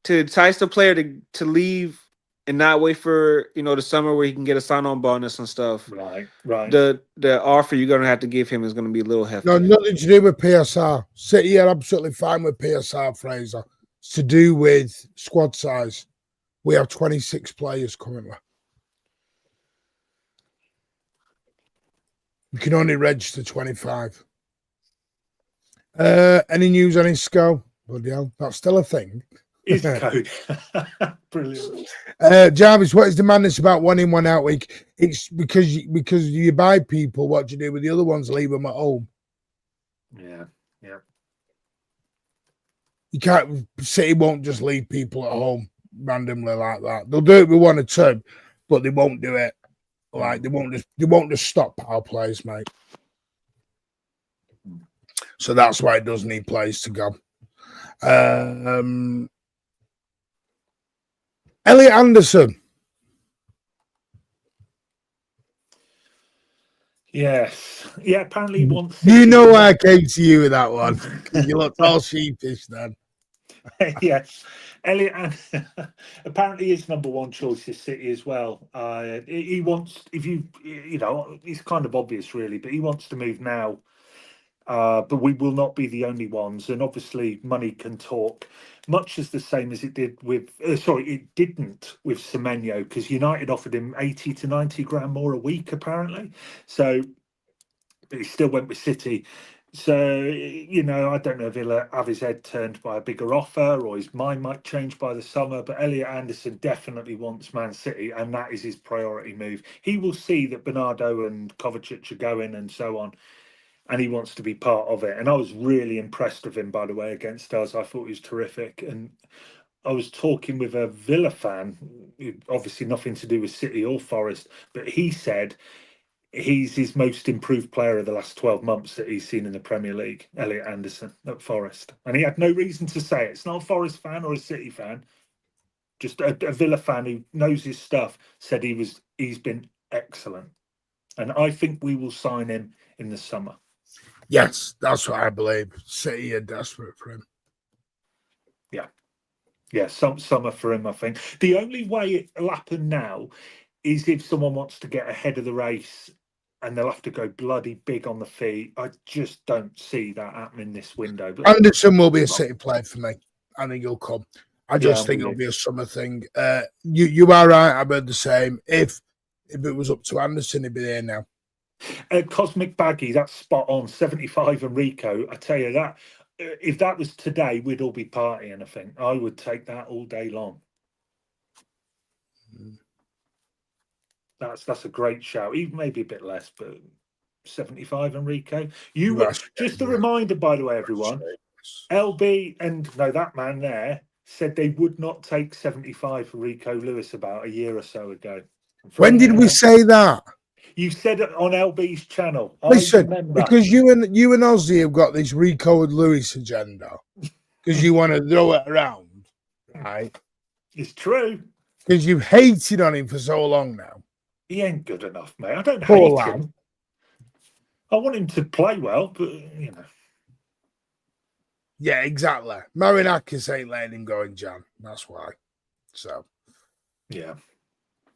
[SPEAKER 3] the player to leave and not wait for the summer where he can get a sign-on bonus and stuff.
[SPEAKER 2] Right.
[SPEAKER 3] The offer you're going to have to give him is going to be a little hefty.
[SPEAKER 1] No, nothing to do with PSR. City are absolutely fine with PSR, Fraser. It's to do with squad size. We have 26 players currently. You can only register 25. Any news on Isco? Bloody hell, that's still a thing.
[SPEAKER 2] Is code. Brilliant.
[SPEAKER 1] Jarvis, what is the madness about 1 in 1 out week? It's because you buy people. What do you do with the other ones? Leave them at home.
[SPEAKER 2] Yeah.
[SPEAKER 1] You can't. City won't just leave people at home randomly like that. They'll do it with 1 or 2, but they won't do it. Like they won't just stop power plays, mate. So that's why it does need players to go. Elliot Anderson.
[SPEAKER 2] Yes. Yeah, apparently he wants...
[SPEAKER 1] You know why I came to you with that one. You looked all sheepish then.
[SPEAKER 2] Yes. Elliot apparently his number 1 choice is City as well. He wants, it's kind of obvious really, but he wants to move now. But we will not be the only ones, and obviously money can talk, much as the same as it did with it didn't with Savinho, because United offered him 80 to 90 grand more a week apparently, but he still went with City. So I don't know if he'll have his head turned by a bigger offer, or his mind might change by the summer, but Elliot Anderson definitely wants Man City, and that is his priority move. He will see that Bernardo and Kovacic are going and so on, and he wants to be part of it. And I was really impressed with him, by the way, against us. I thought he was terrific. And I was talking with a Villa fan, obviously nothing to do with City or Forest, but he said he's his most improved player of the last 12 months that he's seen in the Premier League, Elliot Anderson at Forest. And he had no reason to say it. It's not a Forest fan or a City fan, just a Villa fan who knows his stuff, said he's been excellent. And I think we will sign him in the summer.
[SPEAKER 1] Yes, that's what I believe. City are desperate for him.
[SPEAKER 2] Yeah, some summer for him, I think. The only way it'll happen now is if someone wants to get ahead of the race and they'll have to go bloody big on the fee. I just don't see that happening this window. But
[SPEAKER 1] Anderson will be a City player for me. I think he'll come. I just think it'll be a summer thing. You are right. I've heard the same. If it was up to Anderson, he'd be there now.
[SPEAKER 2] Cosmic Baggy, that's spot on. 75 Enrico. I tell you that. If that was today, we'd all be partying, I think. I would take that all day long. That's a great shout. Even maybe a bit less, but 75 Enrico. Just a reminder, by the way, everyone. LB and that man there said they would not take 75 for Rico Lewis about a year or so ago.
[SPEAKER 1] When did we say that?
[SPEAKER 2] You said it on LB's channel.
[SPEAKER 1] Listen, because you and Ozzy have got this Rico and Lewis agenda because you want to throw it around, right?
[SPEAKER 2] It's true.
[SPEAKER 1] Because you've hated on him for so long now.
[SPEAKER 2] He ain't good enough, mate. I don't hate him. I want him to play well, but
[SPEAKER 1] Yeah, exactly. Marinakis ain't letting him go in Jan. That's why. So.
[SPEAKER 2] Yeah,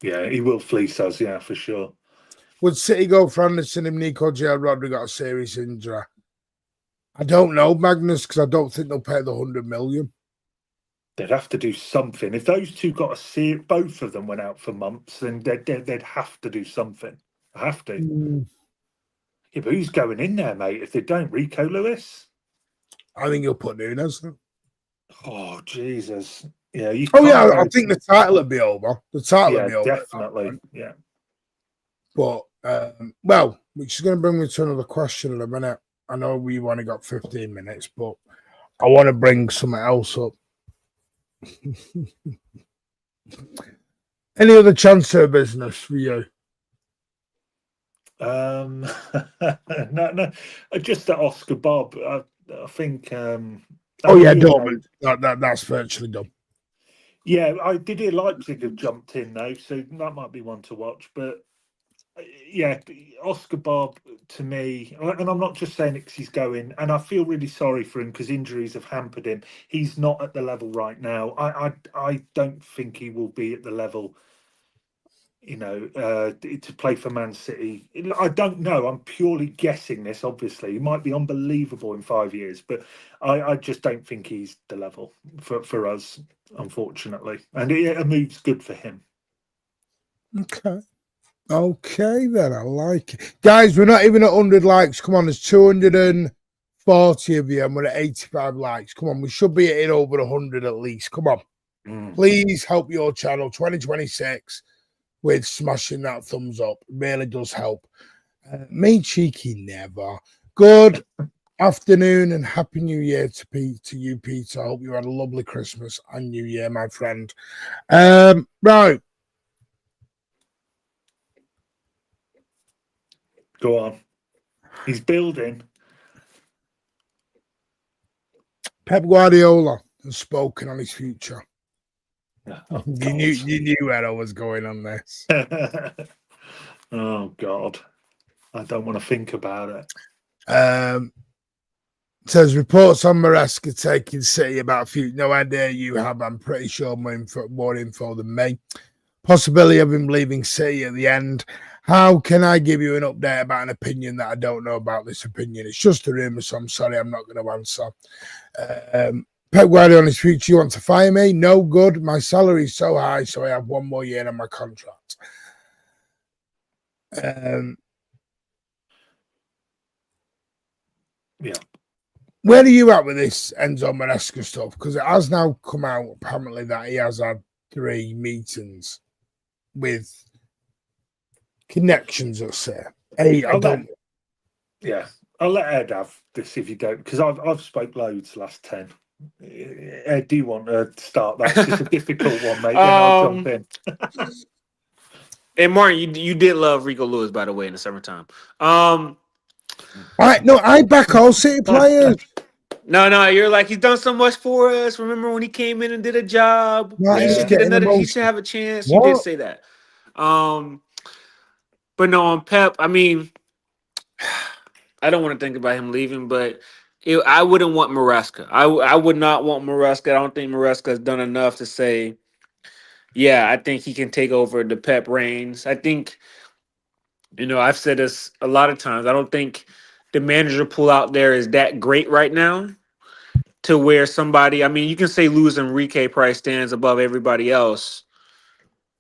[SPEAKER 2] he will fleece us, yeah, for sure.
[SPEAKER 1] Would City go for Anderson if Nico J. Rodri got a serious injury? I don't know, Magnus, because I don't think they'll pay the 100 million.
[SPEAKER 2] They'd have to do something. If those two got both of them went out for months, then they'd have to do something. Have to. Yeah, but who's going in there, mate? If they don't, Rico Lewis?
[SPEAKER 1] I think he'll put Nunes.
[SPEAKER 2] Oh, Jesus. Yeah.
[SPEAKER 1] I think the title will be over. The title will be over.
[SPEAKER 2] Definitely. Yeah.
[SPEAKER 1] But Well, which is going to bring me to another question in a minute. I know we've only got 15 minutes, but I want to bring something else up. Any other transfer business for you?
[SPEAKER 2] No, just that Oscar Bob. I think.
[SPEAKER 1] Done. That's virtually done.
[SPEAKER 2] Yeah, I did hear Leipzig have jumped in though, so that might be one to watch. But yeah, Oscar Bob to me, and I'm not just saying it because he's going, and I feel really sorry for him because injuries have hampered him. He's not at the level right now. I don't think he will be at the level, to play for Man City. I don't know. I'm purely guessing this. Obviously, he might be unbelievable in 5 years, but I just don't think he's the level for us, unfortunately. And a move's good for him.
[SPEAKER 1] Okay, then I like it. Guys, we're not even at 100 likes. Come on, there's 240 of you and we're at 85 likes. Come on, we should be hitting over 100 at least. Come on. Please help your channel 2026 with smashing that thumbs up. It really does help. Me cheeky never. Good afternoon and happy new year to you, Peter. I hope you had a lovely Christmas and New Year, my friend. Right.
[SPEAKER 2] Go on. He's building.
[SPEAKER 1] Pep Guardiola has spoken on his future.
[SPEAKER 2] Oh,
[SPEAKER 1] you knew where I was going on this.
[SPEAKER 2] Oh God, I don't want to think about it.
[SPEAKER 1] Says reports on Maresca taking City about future. No idea you have. I'm pretty sure more info than me. Possibility of him leaving City at the end. How can I give you an update about an opinion that I don't know about this opinion? It's just a rumor, so I'm sorry, I'm not going to answer. Pep Guardiola on his future, you want to fire me? No good. My salary is so high, so I have 1 more year on my contract.
[SPEAKER 2] Yeah.
[SPEAKER 1] Where are you at with this Enzo Maresca stuff? Because it has now come out apparently that he has had 3 meetings with connections, let's say.
[SPEAKER 2] I'll let Ed have this if you don't, because I've spoke loads last 10. Ed, do you want to start? That's just a difficult one, mate. Then I'll jump in.
[SPEAKER 3] And Martin, you did love Rico Lewis, by the way, in the summertime.
[SPEAKER 1] I back all City players.
[SPEAKER 3] No, you're like, he's done so much for us. Remember when he came in and did a job? He should have a chance. What? You did say that. But no, on Pep, I mean, I don't want to think about him leaving, but I wouldn't want Maresca. I would not want Maresca. I don't think Maresca has done enough to say, yeah, I think he can take over the Pep reins. I think, I've said this a lot of times. I don't think the manager pool out there is that great right now to where somebody, I mean, you can say Luis Enrique probably stands above everybody else.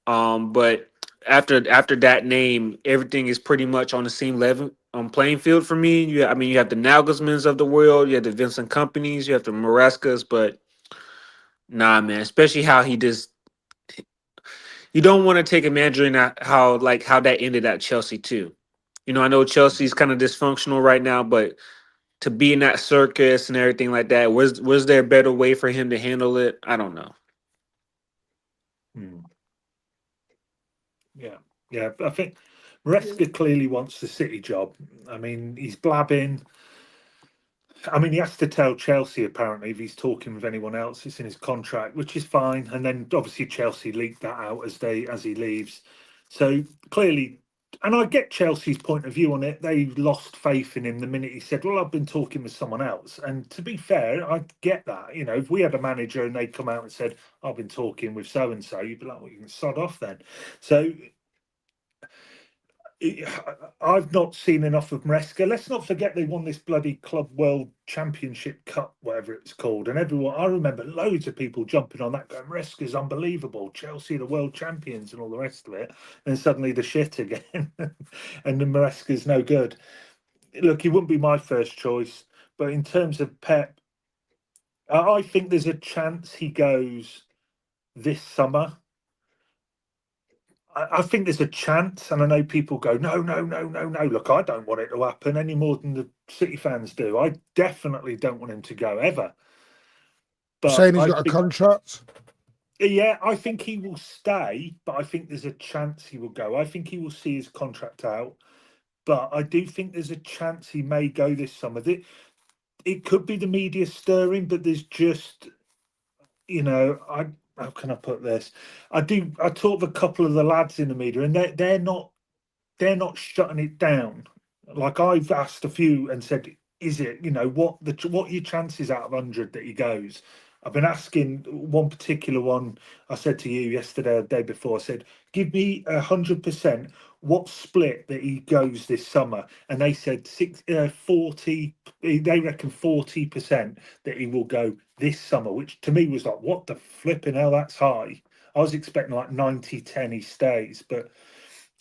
[SPEAKER 3] But after that name, everything is pretty much on the same level playing field for me. You have the Nagelsmans of the world, you have the Vincent Companies, you have the Marescas, but nah, man, especially how he just, you don't want to take a manager in how that ended at Chelsea too. I know Chelsea's kind of dysfunctional right now, but to be in that circus and everything like that, was there a better way for him to handle it? I don't know.
[SPEAKER 2] Yeah. I think Maresca clearly wants the City job. I mean, he's blabbing. I mean, he has to tell Chelsea, apparently, if he's talking with anyone else. It's in his contract, which is fine. And then obviously Chelsea leaked that out as he leaves. So clearly, and I get Chelsea's point of view on it. They lost faith in him the minute he said, well, I've been talking with someone else. And to be fair, I get that. If we had a manager and they come out and said, I've been talking with so-and-so, you'd be like, well, you can sod off then. So I've not seen enough of Maresca. Let's not forget they won this bloody Club World Championship Cup, whatever it's called. And I remember loads of people jumping on that going, Maresca's unbelievable. Chelsea, the world champions and all the rest of it. And suddenly the shit again. And the Maresca's no good. Look, he wouldn't be my first choice. But in terms of Pep, I think there's a chance he goes this summer. I think there's a chance, and I know people go, no. Look, I don't want it to happen any more than the City fans do. I definitely don't want him to go ever. But
[SPEAKER 1] Saying he's got a contract?
[SPEAKER 2] Yeah, I think he will stay, but I think there's a chance he will go. I think he will see his contract out, but I do think there's a chance he may go this summer. It could be the media stirring, but there's just, how can I put this? I talk to a couple of the lads in the media, and they're not shutting it down. Like, I've asked a few and said, is it, what are your chances out of 100 that he goes? I've been asking one particular one. I said to you yesterday or the day before, I said, give me 100% what split that he goes this summer. And they said 40, they reckon 40% that he will go this summer, which to me was like, what the flipping hell, that's high. I was expecting like 90-10 he stays, but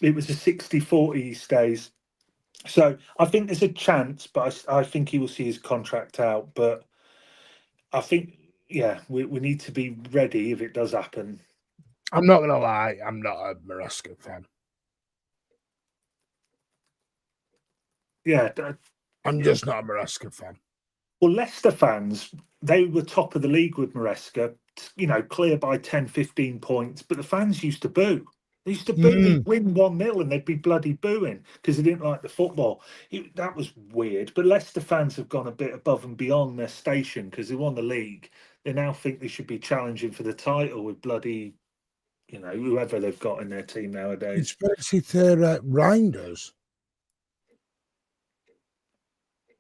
[SPEAKER 2] it was a 60-40 he stays. So I think there's a chance, but I think he will see his contract out. But I think, yeah, we need to be ready if it does happen.
[SPEAKER 1] I'm not going to lie, I'm not a Maresca fan.
[SPEAKER 2] Yeah.
[SPEAKER 1] I'm just not a Maresca fan.
[SPEAKER 2] Well, Leicester fans, they were top of the league with Maresca, clear by 10, 15 points. But the fans used to boo. They used to boo. They'd win 1-0 and they'd be bloody booing because they didn't like the football. That was weird. But Leicester fans have gone a bit above and beyond their station because they won the league. They now think they should be challenging for the title with bloody, whoever they've got in their team nowadays.
[SPEAKER 1] Especially Reinders.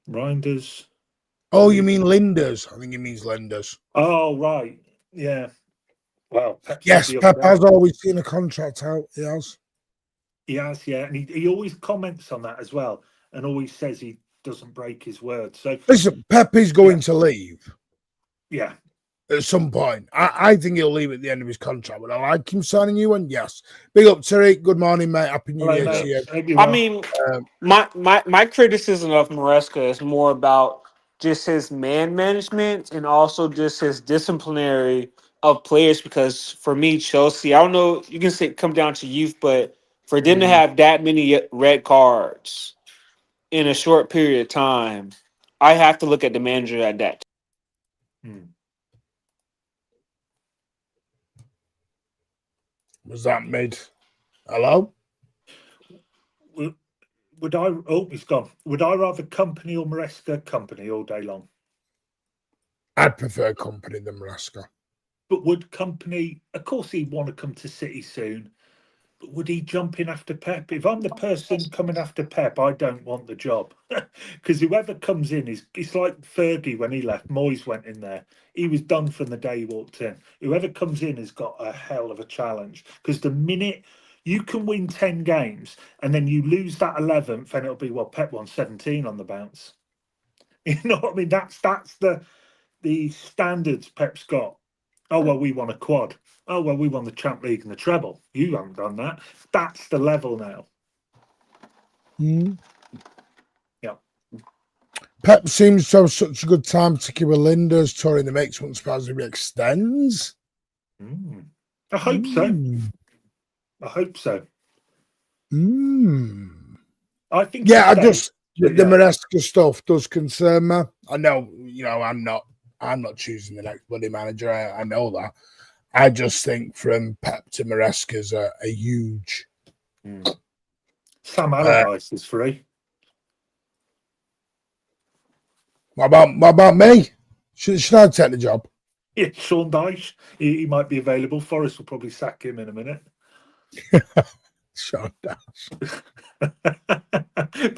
[SPEAKER 2] Reinders.
[SPEAKER 1] Oh, you mean Linders? I think he means Linders.
[SPEAKER 2] Oh, right. Yeah. Well,
[SPEAKER 1] yes, Pep has always seen a contract out. He has.
[SPEAKER 2] He has, yeah. And he always comments on that as well and always says he doesn't break his word. So
[SPEAKER 1] listen, Pep is going to leave.
[SPEAKER 2] Yeah.
[SPEAKER 1] At some point. I think he'll leave at the end of his contract. Would I like him signing you one? Yes. Big up, Terry. Good morning, mate. Happy New Year to you.
[SPEAKER 3] I mean, my criticism of Maresca is more about just his man management and also just his disciplinary of players. Because for me, Chelsea, I don't know, you can say come down to youth, but for them to have that many red cards in a short period of time, I have to look at the manager at that.
[SPEAKER 1] Was that mid? Hello?
[SPEAKER 2] Would I? Oh, he's gone. Would I rather company or Maresca? Company all day long.
[SPEAKER 1] I'd prefer company than Maresca.
[SPEAKER 2] But would company? Of course, he'd want to come to City soon. But would he jump in after Pep? If I'm the person coming after Pep, I don't want the job because whoever comes in it's like Fergie when he left. Moyes went in there. He was done from the day he walked in. Whoever comes in has got a hell of a challenge because the minute you can win 10 games and then you lose that 11th, and it'll be, well, Pep won 17 on the bounce. You know what I mean? That's the standards Pep's got. Oh, well, we won a quad. Oh, well, we won the Champ League and the treble. You haven't done that. That's the level now. Yeah.
[SPEAKER 1] Pep seems to have such a good time sticking with Linders, touring the mix once Spazzy extends.
[SPEAKER 2] I hope so. I hope so. I think.
[SPEAKER 1] Yeah, the Maresca stuff does concern me. I know, I'm not choosing the next bloody manager. I know that. I just think from Pep to Maresca's a huge.
[SPEAKER 2] Sam Allardyce is free.
[SPEAKER 1] What about me? Should I take the job?
[SPEAKER 2] Yeah, Sean Dyche. He might be available. Forrest will probably sack him in a minute.
[SPEAKER 1] Sean Dyche.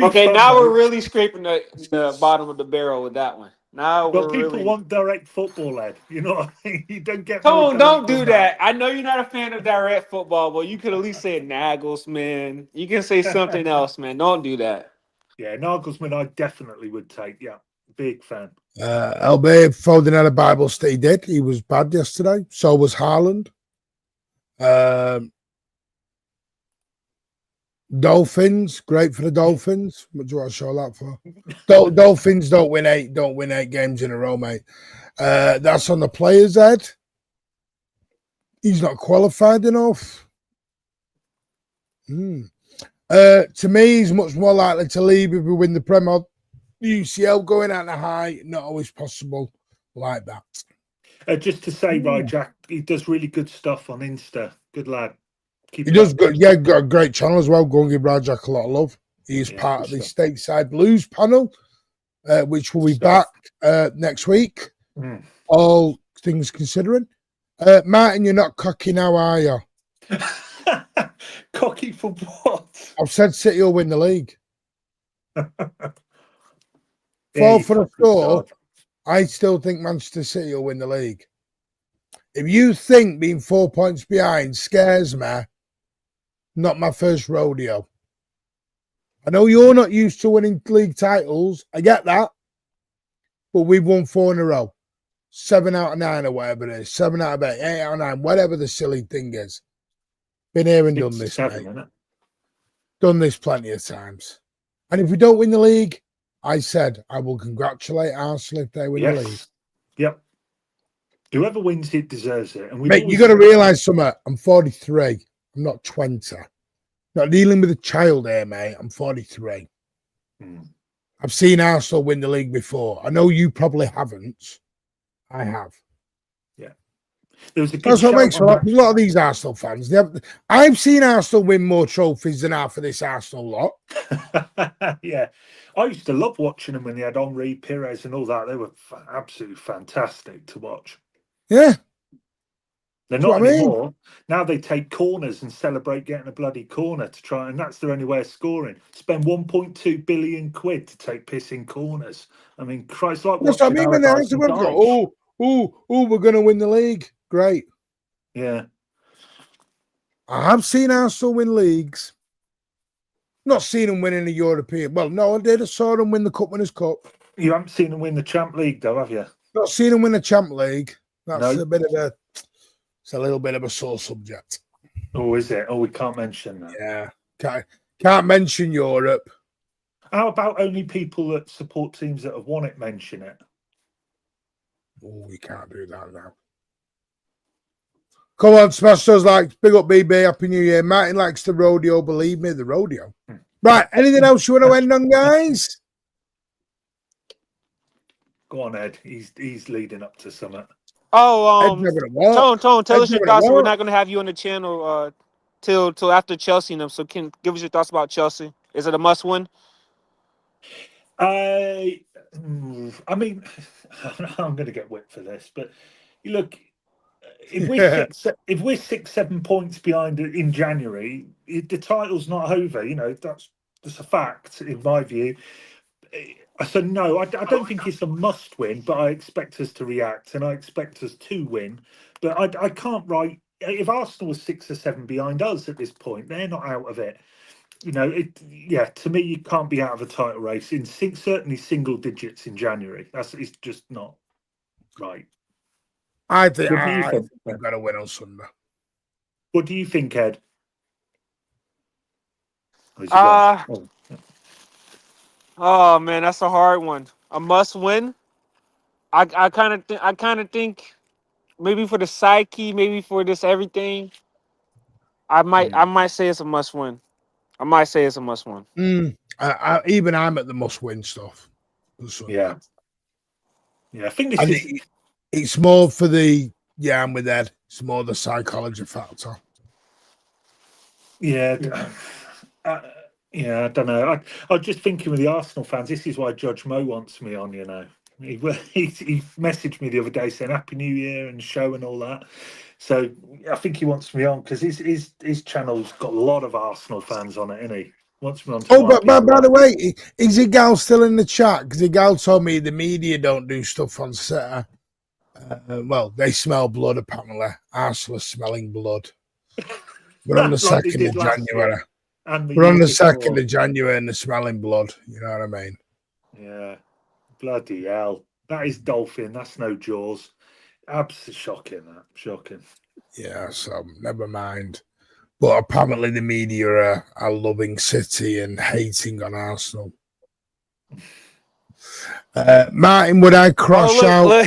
[SPEAKER 3] Okay, now we're really scraping the bottom of the barrel with that one. Now
[SPEAKER 2] but people want direct football, Ed. You know what I mean? You don't get.
[SPEAKER 3] Tone, don't do that. I know you're not a fan of direct football, but you could at least say Nagelsmann. You can say something else, man. Don't do that.
[SPEAKER 2] Yeah, Nagelsmann, I definitely would take. Yeah, big fan.
[SPEAKER 1] LB Foden had a Bible study. He did. He was bad yesterday. So was Haaland. Dolphins, great for the Dolphins. What do you want to show that for? Dolphins don't win eight games in a row, mate. That's on the players' head. He's not qualified enough. To me, he's much more likely to leave if we win the Premier. UCL going out the high, not always possible like that.
[SPEAKER 2] Just to say, right, Jack, he does really good stuff on Insta. Good lad.
[SPEAKER 1] He does good. Yeah, got a great channel as well. Go and give Rajak a lot of love. He's part of the Stateside Blues panel, which will be back next week. All things considering. Martin, you're not cocky now, are you?
[SPEAKER 2] Cocky for what?
[SPEAKER 1] I've said City will win the league. Fall for a score. I still think Manchester City will win the league. If you think being 4 points behind scares me, not my first rodeo. I know you're not used to winning league titles. I get that. But we've won 4 in a row. 7 out of 9 or whatever it is. 7 out of 8, 8 out of 9, whatever the silly thing is. Been here and done this, mate. Done this plenty of times. And if we don't win the league, I said I will congratulate Arsenal if they win the league.
[SPEAKER 2] Yep. Whoever wins it deserves it. And
[SPEAKER 1] mate, you got to realise something. I'm 43. I'm not 20. Not dealing with a child here, mate. I'm 43. I've seen Arsenal win the league before. I know you probably haven't. I have.
[SPEAKER 2] Yeah. There was a good
[SPEAKER 1] That's what makes a lot of these Arsenal fans. I've seen Arsenal win more trophies than half of this Arsenal lot.
[SPEAKER 2] Yeah. I used to love watching them when they had Henri, Pires and all that. They were absolutely fantastic to watch.
[SPEAKER 1] Yeah.
[SPEAKER 2] They're not anymore. Now they take corners and celebrate getting a bloody corner to try, and that's their only way of scoring. Spend 1.2 billion quid to take piss in corners. I mean, Christ, like
[SPEAKER 1] that's what I mean. When they go, we're going to win the league. Great.
[SPEAKER 2] Yeah.
[SPEAKER 1] I have seen Arsenal win leagues. Not seen them winning the European. Well, no, I did. I saw them win the Cup Winners' Cup.
[SPEAKER 2] You haven't seen them win the Champ League, though, have you?
[SPEAKER 1] Not seen them win the Champ League. That's a bit of a. It's a little bit of a sore subject.
[SPEAKER 2] Oh, is it? Oh, we can't mention that.
[SPEAKER 1] Yeah, can't mention Europe.
[SPEAKER 2] How about only people that support teams that have won it mention it?
[SPEAKER 1] Oh, we can't do that now. Come on, Smashers, like, big up BB, Happy New Year. Martin likes the rodeo, believe me, the rodeo. Right, anything else you want to end on, guys?
[SPEAKER 2] Go on, Ed. He's leading up to something.
[SPEAKER 3] Oh, Tone, tell us your thoughts. We're not going to have you on the channel till after Chelsea and them. So, give us your thoughts about Chelsea. Is it a must-win?
[SPEAKER 2] I mean, I'm going to get whipped for this, but look, if we're 6-7 points behind in January, the title's not over. You know, that's a fact in my view. So no, I don't think it's a must win, but I expect us to react and I expect us to win. But I can't write. If Arsenal was 6 or 7 behind us at this point, they're not out of it. You know, to me, you can't be out of a title race in certainly single digits in January. It's just not right.
[SPEAKER 1] I think we've got to win on Sunday.
[SPEAKER 2] What do you think, Ed?
[SPEAKER 3] Oh man, that's a hard one. A must win. I kind of think maybe for the psyche, maybe for this everything. I might say it's a must win. I might say it's a must win.
[SPEAKER 1] Even I'm at the must win stuff.
[SPEAKER 2] Yeah. I think
[SPEAKER 1] it's more for the I'm with Ed. It's more the psychology factor.
[SPEAKER 2] Yeah. I don't know. I was just thinking with the Arsenal fans, this is why Judge Mo wants me on, you know. He messaged me the other day saying Happy New Year and show and all that. So I think he wants me on because his channel's got a lot of Arsenal fans on it, isn't he? Wants me on.
[SPEAKER 1] But by the way, is Igal still in the chat? Because Igal told me the media don't do stuff on set. Well, they smell blood apparently. Arsenal are smelling blood. We're on the 2nd of January. We're on the 2nd of January and they're smelling blood. You know what I mean?
[SPEAKER 2] Yeah. Bloody hell. That is Dolphin. That's no Jaws. Absolutely shocking, that. Shocking.
[SPEAKER 1] Yeah, so never mind. But apparently the media are loving City and hating on Arsenal. Martin, would I crash out?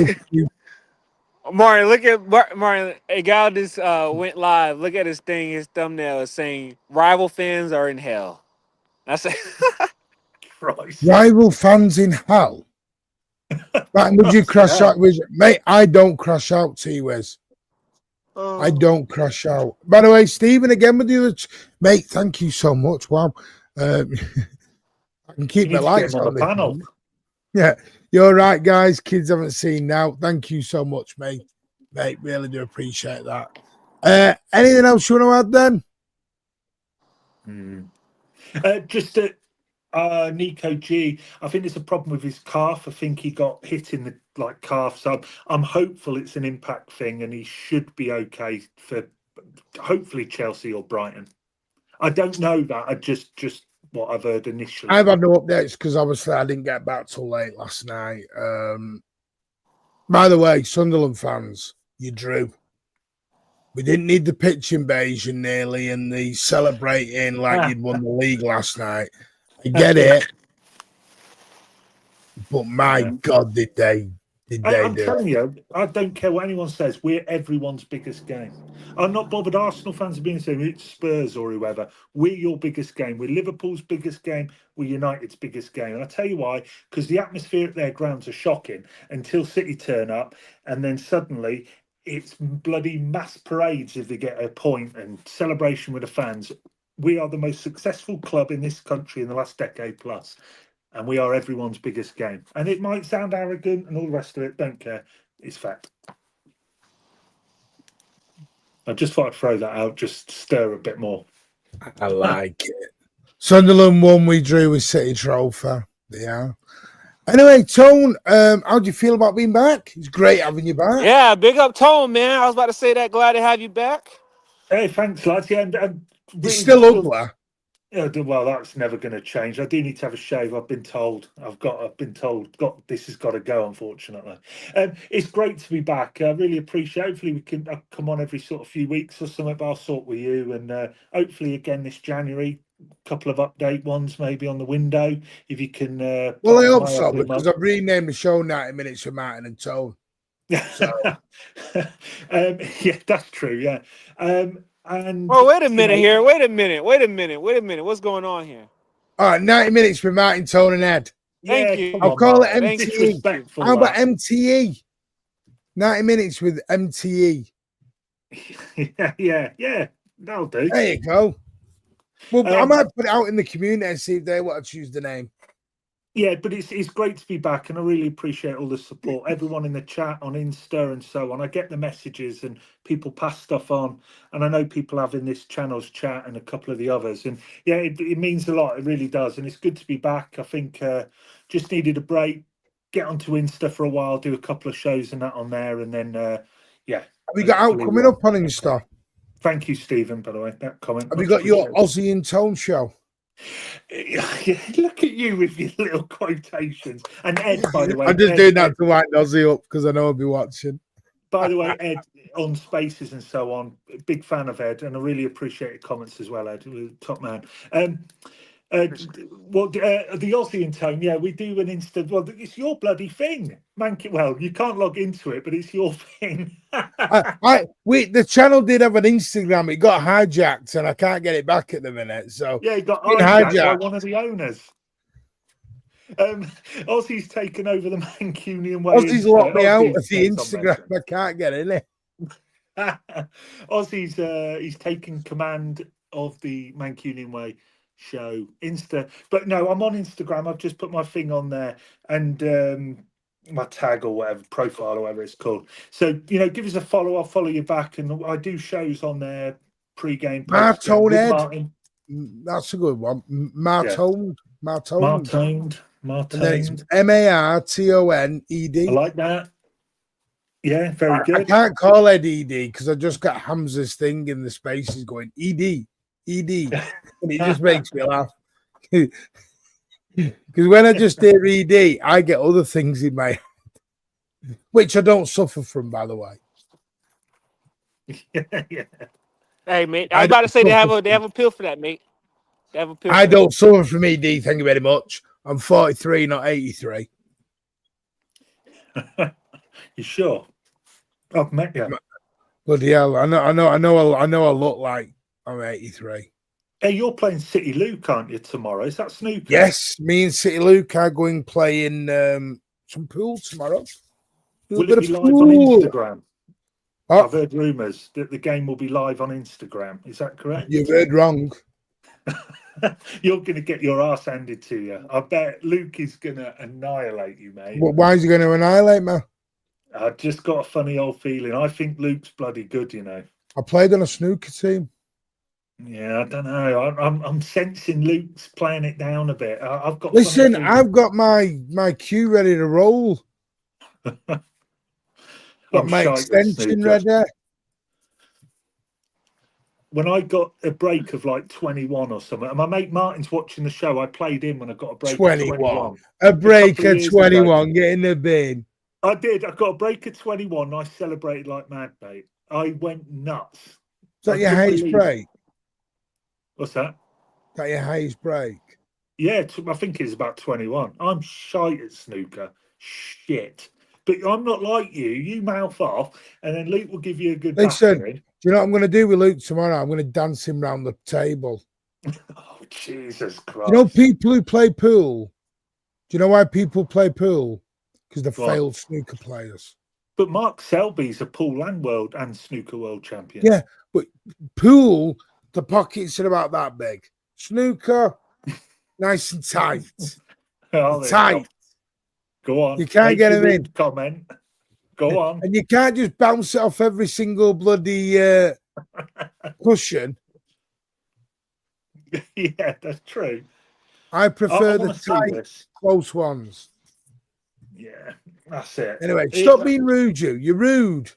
[SPEAKER 3] Martin, look at Martin. A guy just went live. Look at his thing. His thumbnail is saying rival fans are in hell. That's it.
[SPEAKER 2] Christ.
[SPEAKER 1] Rival fans in hell. Martin, would you crash out with mate? I don't crash out, T-Wiz. I don't crash out. By the way, Stephen, again with you, mate. Thank you so much. Wow, I can keep my lights on the panel. Yeah, you're right, guys. Kids haven't seen now. Thank you so much, mate. Mate, really do appreciate that. Anything else you want to add then?
[SPEAKER 2] Just Nico G. I think there's a problem with his calf. I think he got hit in the calf. So I'm hopeful it's an impact thing, and he should be okay for hopefully Chelsea or Brighton. I don't know that. I just what I've heard initially.
[SPEAKER 1] I've had no updates because obviously I didn't get back till late last night. By the way, Sunderland fans, you drew. We didn't need the pitch invasion nearly and the celebrating like you'd won the league last night. I get it. But my God, did they
[SPEAKER 2] I'm telling you, I don't care what anyone says. We're everyone's biggest game. I'm not bothered. Arsenal fans are being saying it's Spurs or whoever. We're your biggest game. We're Liverpool's biggest game. We're United's biggest game. And I tell you why, because the atmosphere at their grounds are shocking until City turn up, and then suddenly it's bloody mass parades if they get a point and celebration with the fans. We are the most successful club in this country in the last decade plus. And we are everyone's biggest game. And it might sound arrogant and all the rest of it. Don't care. It's fact. I just thought I'd throw that out, just stir a bit more.
[SPEAKER 1] I like it. Sunderland won, we drew with City Trophy. Yeah. Anyway, Tone, how do you feel about being back? It's great having you back.
[SPEAKER 3] Yeah, big up Tone, man. I was about to say that. Glad to have you back.
[SPEAKER 2] Hey, thanks, lads. Yeah, and
[SPEAKER 1] it's still ugly.
[SPEAKER 2] Yeah, well, that's never going to change. I do need to have a shave. I've been told. This has got to go, unfortunately. It's great to be back. I really appreciate. Hopefully, we can come on every sort of few weeks or something. But I'll sort with you, and hopefully again this January, a couple of update ones maybe on the window. If you can.
[SPEAKER 1] Well, I hope so because I've renamed the show 90 Minutes with Martin and Tone. So.
[SPEAKER 2] Yeah, that's true. Yeah. And
[SPEAKER 3] wait a minute here. Wait a minute. What's going on here?
[SPEAKER 1] All right, 90 Minutes with Martin, Tone, and Ed.
[SPEAKER 3] Thank you.
[SPEAKER 1] I'll call it MTE. How about MTE? 90 Minutes with MTE.
[SPEAKER 2] Yeah. That'll do.
[SPEAKER 1] There you go. Well, I might put it out in the community and see if they want to choose the name.
[SPEAKER 2] Yeah, but it's great to be back, and I really appreciate all the support. Everyone in the chat, on Insta and so on. I get the messages and people pass stuff on, and I know people have in this channel's chat and a couple of the others. And yeah, it means a lot. It really does, and it's good to be back. I think just needed a break, get onto Insta for a while, do a couple of shows and that on there, and then yeah.
[SPEAKER 1] Have you got out coming up on Insta?
[SPEAKER 2] Thank you, Stephen, by the way, that comment.
[SPEAKER 1] Have you got your Aussie and Tone show?
[SPEAKER 2] Yeah, look at you with your little quotations. And Ed, by the way,
[SPEAKER 1] I'm just doing that to wind Aussie up because I know I'll be watching.
[SPEAKER 2] By the way, Ed on Spaces and so on, big fan of Ed, and I really appreciate your comments as well, Ed. Top man. The Aussie and Tone, yeah, we do an instant. Well, it's your bloody thing, man. Well, you can't log into it, but it's your thing.
[SPEAKER 1] The channel did have an Instagram. It got hijacked, and I can't get it back at the minute. So
[SPEAKER 2] yeah, it got hijacked by one of the owners. Aussie's taken over the Mancunian way.
[SPEAKER 1] Aussie's locked me out of the Instagram. I can't get in it.
[SPEAKER 2] Aussie's he's taken command of the Mancunian way show Insta, but no, I'm on Instagram. I've just put my thing on there and my tag or whatever, profile or whatever it's called. So give us a follow. I'll follow you back, and I do shows on there, pre-game.
[SPEAKER 1] Martoned Ed. That's a good one. Martoned.
[SPEAKER 2] Martoned.
[SPEAKER 1] Martoned. Martoned. I
[SPEAKER 2] like that. Yeah, very good.
[SPEAKER 1] I can't call Ed ED because I just got Hamza's thing in the spaces going ED. And it just makes me laugh. Because when I just hear ED, I get other things in my head, which I don't suffer from, by the way.
[SPEAKER 2] Yeah.
[SPEAKER 3] Hey, mate, I was about to say they have a pill for that, mate. They have a pill.
[SPEAKER 1] I don't suffer from ED. Thank you very much. I'm 43, not 83.
[SPEAKER 2] You sure? I've met you.
[SPEAKER 1] Bloody hell! I know. I look like I'm 83.
[SPEAKER 2] Hey, you're playing City Luke, aren't you, tomorrow? Is that snooker?
[SPEAKER 1] Yes, me and City Luke are going playing some pool tomorrow.
[SPEAKER 2] Will it be live on Instagram? I've heard rumours that the game will be live on Instagram. Is that correct?
[SPEAKER 1] You've heard wrong.
[SPEAKER 2] You're going to get your ass handed to you. I bet Luke is going to annihilate you, mate.
[SPEAKER 1] Well, why is he going to annihilate me?
[SPEAKER 2] I've just got a funny old feeling. I think Luke's bloody good, you know.
[SPEAKER 1] I played on a snooker team.
[SPEAKER 2] Yeah, I don't know. I'm sensing Luke's playing it down a bit. I've got.
[SPEAKER 1] Listen, I've got my cue ready to roll. Got my extension ready.
[SPEAKER 2] When I got a break of like 21 or something, and my mate Martin's watching the show, I played in when I got a break
[SPEAKER 1] 21.
[SPEAKER 2] of 21.
[SPEAKER 1] A break of 21, get in the bin.
[SPEAKER 2] I did. I got a break of 21. And I celebrated like mad, mate. I went nuts.
[SPEAKER 1] Is that your highest break?
[SPEAKER 2] What's that?
[SPEAKER 1] Is that your highest break?
[SPEAKER 2] Yeah, I think it's about 21. I'm shite at snooker. Shit. But I'm not like you. You mouth off, and then Luke will give you a good
[SPEAKER 1] Listen,
[SPEAKER 2] battering.
[SPEAKER 1] do you know what I'm going to do with Luke tomorrow? I'm going to dance him round the table.
[SPEAKER 2] Oh, Jesus Christ.
[SPEAKER 1] You know people who play pool? Do you know why people play pool? Because they're failed snooker players.
[SPEAKER 2] But Mark Selby's a pool and world and snooker world champion.
[SPEAKER 1] Yeah, but pool, the pockets are about that big. Snooker, nice and tight. Tight.
[SPEAKER 2] Go on.
[SPEAKER 1] You can't get him in.
[SPEAKER 2] Comment. Go on.
[SPEAKER 1] And you can't just bounce it off every single bloody cushion.
[SPEAKER 2] Yeah, that's true.
[SPEAKER 1] I prefer the tight, close ones.
[SPEAKER 2] Yeah, that's it.
[SPEAKER 1] Anyway, stop being rude, you. You're rude.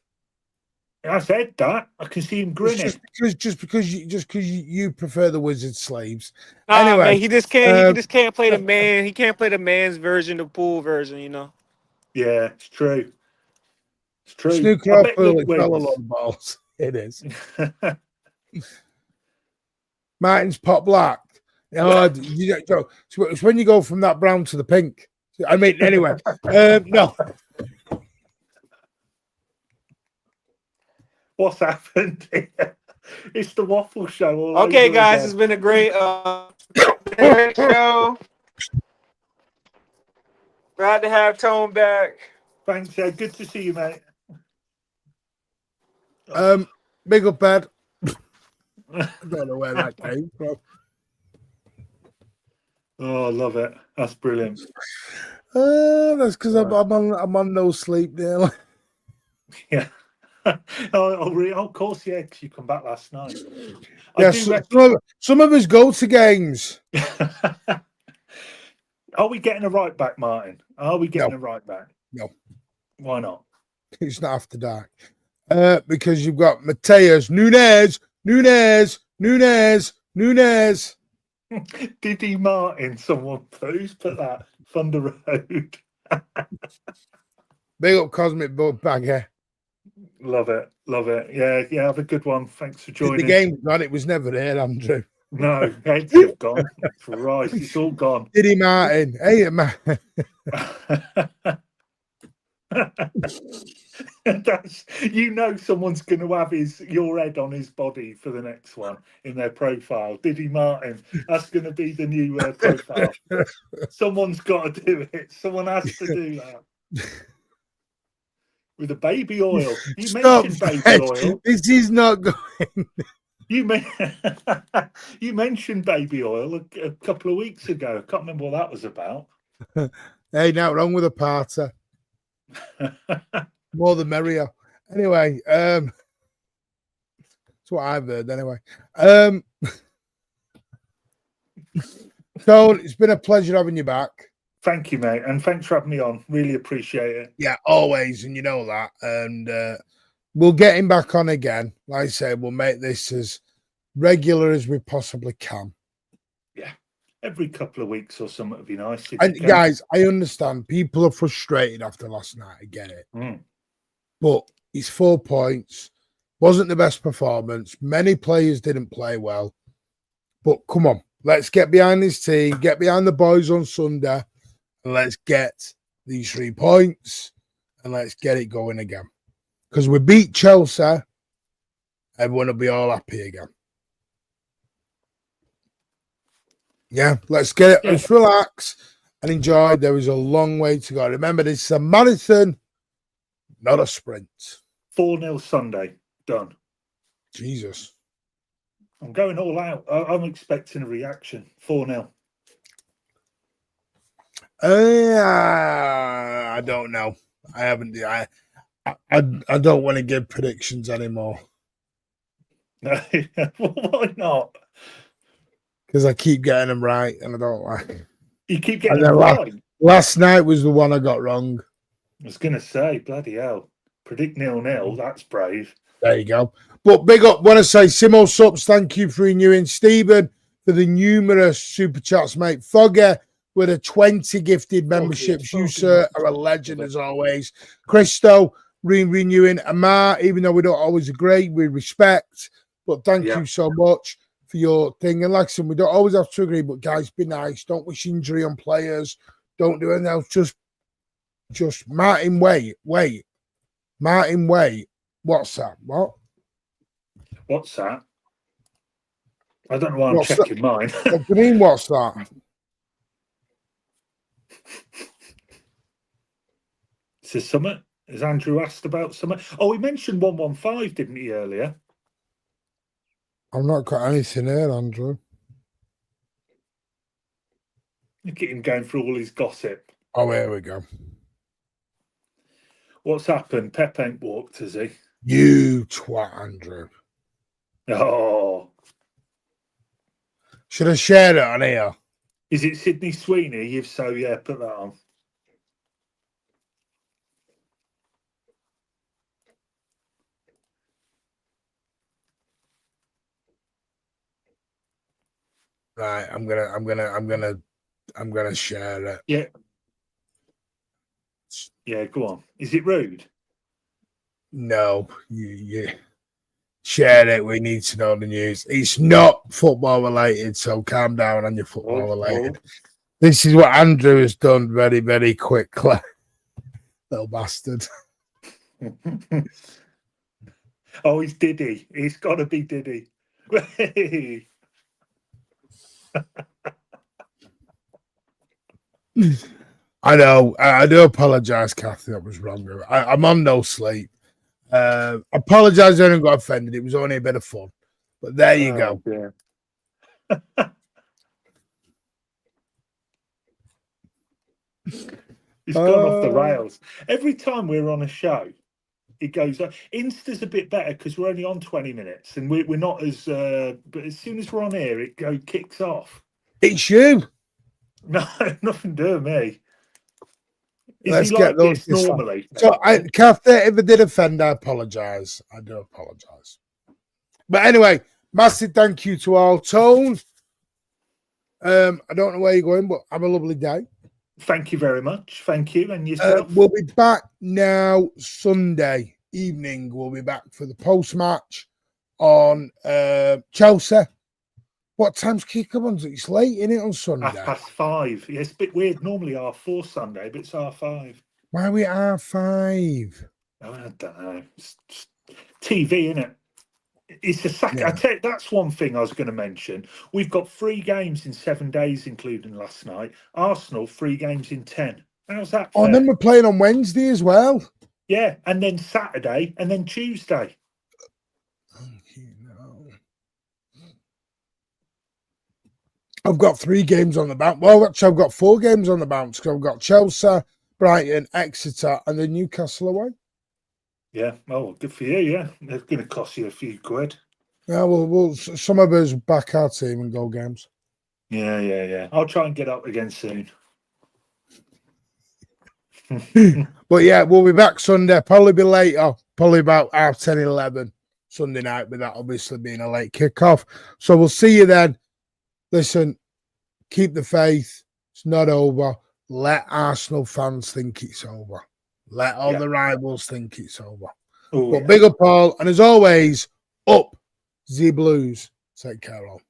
[SPEAKER 2] I said that. I can see him grinning.
[SPEAKER 1] Just because you prefer the wizard sleeves.
[SPEAKER 3] Anyway, man, he just can't play the man. He can't play the man's version, the pool version. You know.
[SPEAKER 2] Yeah, it's true. It's true.
[SPEAKER 1] Snooker or pool, it's all a lot of balls. It is. Martin's pot black. Oh, it's when you go from that brown to the pink. I mean, anyway, no.
[SPEAKER 2] What's happened here? It's the waffle show.
[SPEAKER 3] Okay, guys, it's been a great show. Glad to have Tone back.
[SPEAKER 2] Thanks, good to see you, mate.
[SPEAKER 1] Big up, Ed. I don't know where that came from.
[SPEAKER 2] Oh, I love it. That's brilliant.
[SPEAKER 1] That's because I'm on no sleep there.
[SPEAKER 2] Yeah. Of course, yeah, because you come back last night.
[SPEAKER 1] Yeah, some of us go to games.
[SPEAKER 2] Are we getting a right back, Martin? Are we getting a right back?
[SPEAKER 1] No.
[SPEAKER 2] Why not?
[SPEAKER 1] It's not after dark. Because you've got Mateus, Nunes.
[SPEAKER 2] Diddy Martin, someone who's put that Thunder Road.
[SPEAKER 1] Big up Cosmic Boat Bagger.
[SPEAKER 2] Love it. Yeah, have a good one. Thanks for joining.
[SPEAKER 1] The game's gone. It was never there, Andrew.
[SPEAKER 2] No, heads have gone. Christ, it's all gone.
[SPEAKER 1] Diddy Martin. Hey, man.
[SPEAKER 2] Someone's going to have your head on his body for the next one in their profile. Diddy Martin. That's going to be the new profile. Someone's got to do it. Someone has to do that. With the baby oil. You mentioned baby oil.
[SPEAKER 1] This is not going.
[SPEAKER 2] You mentioned baby oil a couple of weeks ago. I can't remember what that was about.
[SPEAKER 1] Hey, now wrong with a party. More the merrier. Anyway, that's what I've heard anyway. So it's been a pleasure having you back.
[SPEAKER 2] Thank you, mate. And thanks for having me on. Really appreciate it.
[SPEAKER 1] Yeah, always. And you know that. And we'll get him back on again. Like I said, we'll make this as regular as we possibly can.
[SPEAKER 2] Yeah. Every couple of weeks or something would be nice.
[SPEAKER 1] And guys, I understand people are frustrated after last night. I get it. But it's 4 points. Wasn't the best performance. Many players didn't play well. But come on, let's get behind this team, get behind the boys on Sunday, and let's get these 3 points and let's get it going again. because we beat Chelsea, everyone will be all happy again. Yeah, let's get it.
[SPEAKER 2] Yeah.
[SPEAKER 1] Let's relax and enjoy. There is a long way to go. Remember, this is a marathon, not a sprint.
[SPEAKER 2] 4-0 Sunday. Done.
[SPEAKER 1] Jesus.
[SPEAKER 2] I'm going all out. I'm expecting a reaction. 4-0.
[SPEAKER 1] I don't know. I haven't. I don't want to give predictions anymore.
[SPEAKER 2] No, why not?
[SPEAKER 1] Because I keep getting them right, and I don't like it.
[SPEAKER 2] You keep getting them right.
[SPEAKER 1] Last night was the one I got wrong.
[SPEAKER 2] I was going to say, bloody hell. Predict 0-0. That's brave.
[SPEAKER 1] There you go. But big up, want to say, Simo Subs, thank you for renewing. Stephen, for the numerous super chats, mate. Fogger, with a 20 gifted memberships. You, sir, are a legend as always. Christo, renewing. Amar, even though we don't always agree, we respect. But thank you so much for your thing. And like I said, we don't always have to agree, but guys, be nice. Don't wish injury on players. Don't do anything else. Just Martin, wait. Martin, wait. What's that? What?
[SPEAKER 2] What's that? I don't know why I'm checking mine.
[SPEAKER 1] What do you mean, what's that?
[SPEAKER 2] Is there something? Has Andrew asked about something? Oh, he mentioned 115, didn't he, earlier?
[SPEAKER 1] I've not got anything here, Andrew.
[SPEAKER 2] Look at him going through all his gossip.
[SPEAKER 1] Oh, here we go.
[SPEAKER 2] What's happened? Pep ain't walked, has he?
[SPEAKER 1] You twat, Andrew.
[SPEAKER 2] Oh.
[SPEAKER 1] Should I share it on here?
[SPEAKER 2] Is it Sydney Sweeney? If so, yeah, put that on.
[SPEAKER 1] Right, I'm gonna share it.
[SPEAKER 2] Yeah. Yeah, go on. Is it rude?
[SPEAKER 1] No, you share it. We need to know the news. It's not football related, so calm down on your football related. This is what Andrew has done very, very quickly. Little bastard.
[SPEAKER 2] Oh, he's Diddy. He's got to be Diddy.
[SPEAKER 1] I know. I do apologise, Kathy. That was wrong. I'm on no sleep. Apologise. I didn't got offended. It was only a bit of fun. But there you go.
[SPEAKER 2] Yeah. He's gone off the rails. Every time we're on a show, it goes. Insta's a bit better because we're only on 20 minutes, and we're not as. But as soon as we're on here, it kicks off.
[SPEAKER 1] It's you.
[SPEAKER 2] No, nothing to do with me.
[SPEAKER 1] Let's get those
[SPEAKER 2] normally.
[SPEAKER 1] So, Kathy, if I did offend, I apologise. I do apologise. But anyway, massive thank you to all. Tone, I don't know where you're going, but have a lovely day.
[SPEAKER 2] Thank you very much. Thank you. And yourself?
[SPEAKER 1] We'll be back now Sunday evening. We'll be back for the post-match on Chelsea. What time's kick-up? It's late, isn't it, on Sunday?
[SPEAKER 2] 5:30. Yeah, it's a bit weird. Normally 4:30 Sunday, but it's 5:30.
[SPEAKER 1] Why are we at 5?
[SPEAKER 2] Oh, I don't know. It's TV, isn't it? It's a second.
[SPEAKER 1] Yeah.
[SPEAKER 2] I tell you, that's one thing I was going to mention. We've got 3 games in 7 days, including last night. Arsenal 3 games in 10. How's that?
[SPEAKER 1] Oh, and then we're playing on Wednesday as well.
[SPEAKER 2] Yeah, and then Saturday, and then Tuesday.
[SPEAKER 1] I've got 3 games on the bounce. Well, actually, I've got 4 games on the bounce because I've got Chelsea, Brighton, Exeter, and then Newcastle away.
[SPEAKER 2] Yeah, oh, good for you. Yeah, they're going to cost you a few quid.
[SPEAKER 1] Yeah, well, some of us back our team and go games.
[SPEAKER 2] Yeah. I'll try and get up again soon.
[SPEAKER 1] But yeah, we'll be back Sunday. Probably be later. Probably about 10, 11 Sunday night, with that obviously being a late kickoff. So we'll see you then. Listen, keep the faith. It's not over. Let Arsenal fans think it's over. Let all the rivals think it's over. But big up all. And as always, up the Blues. Take care all.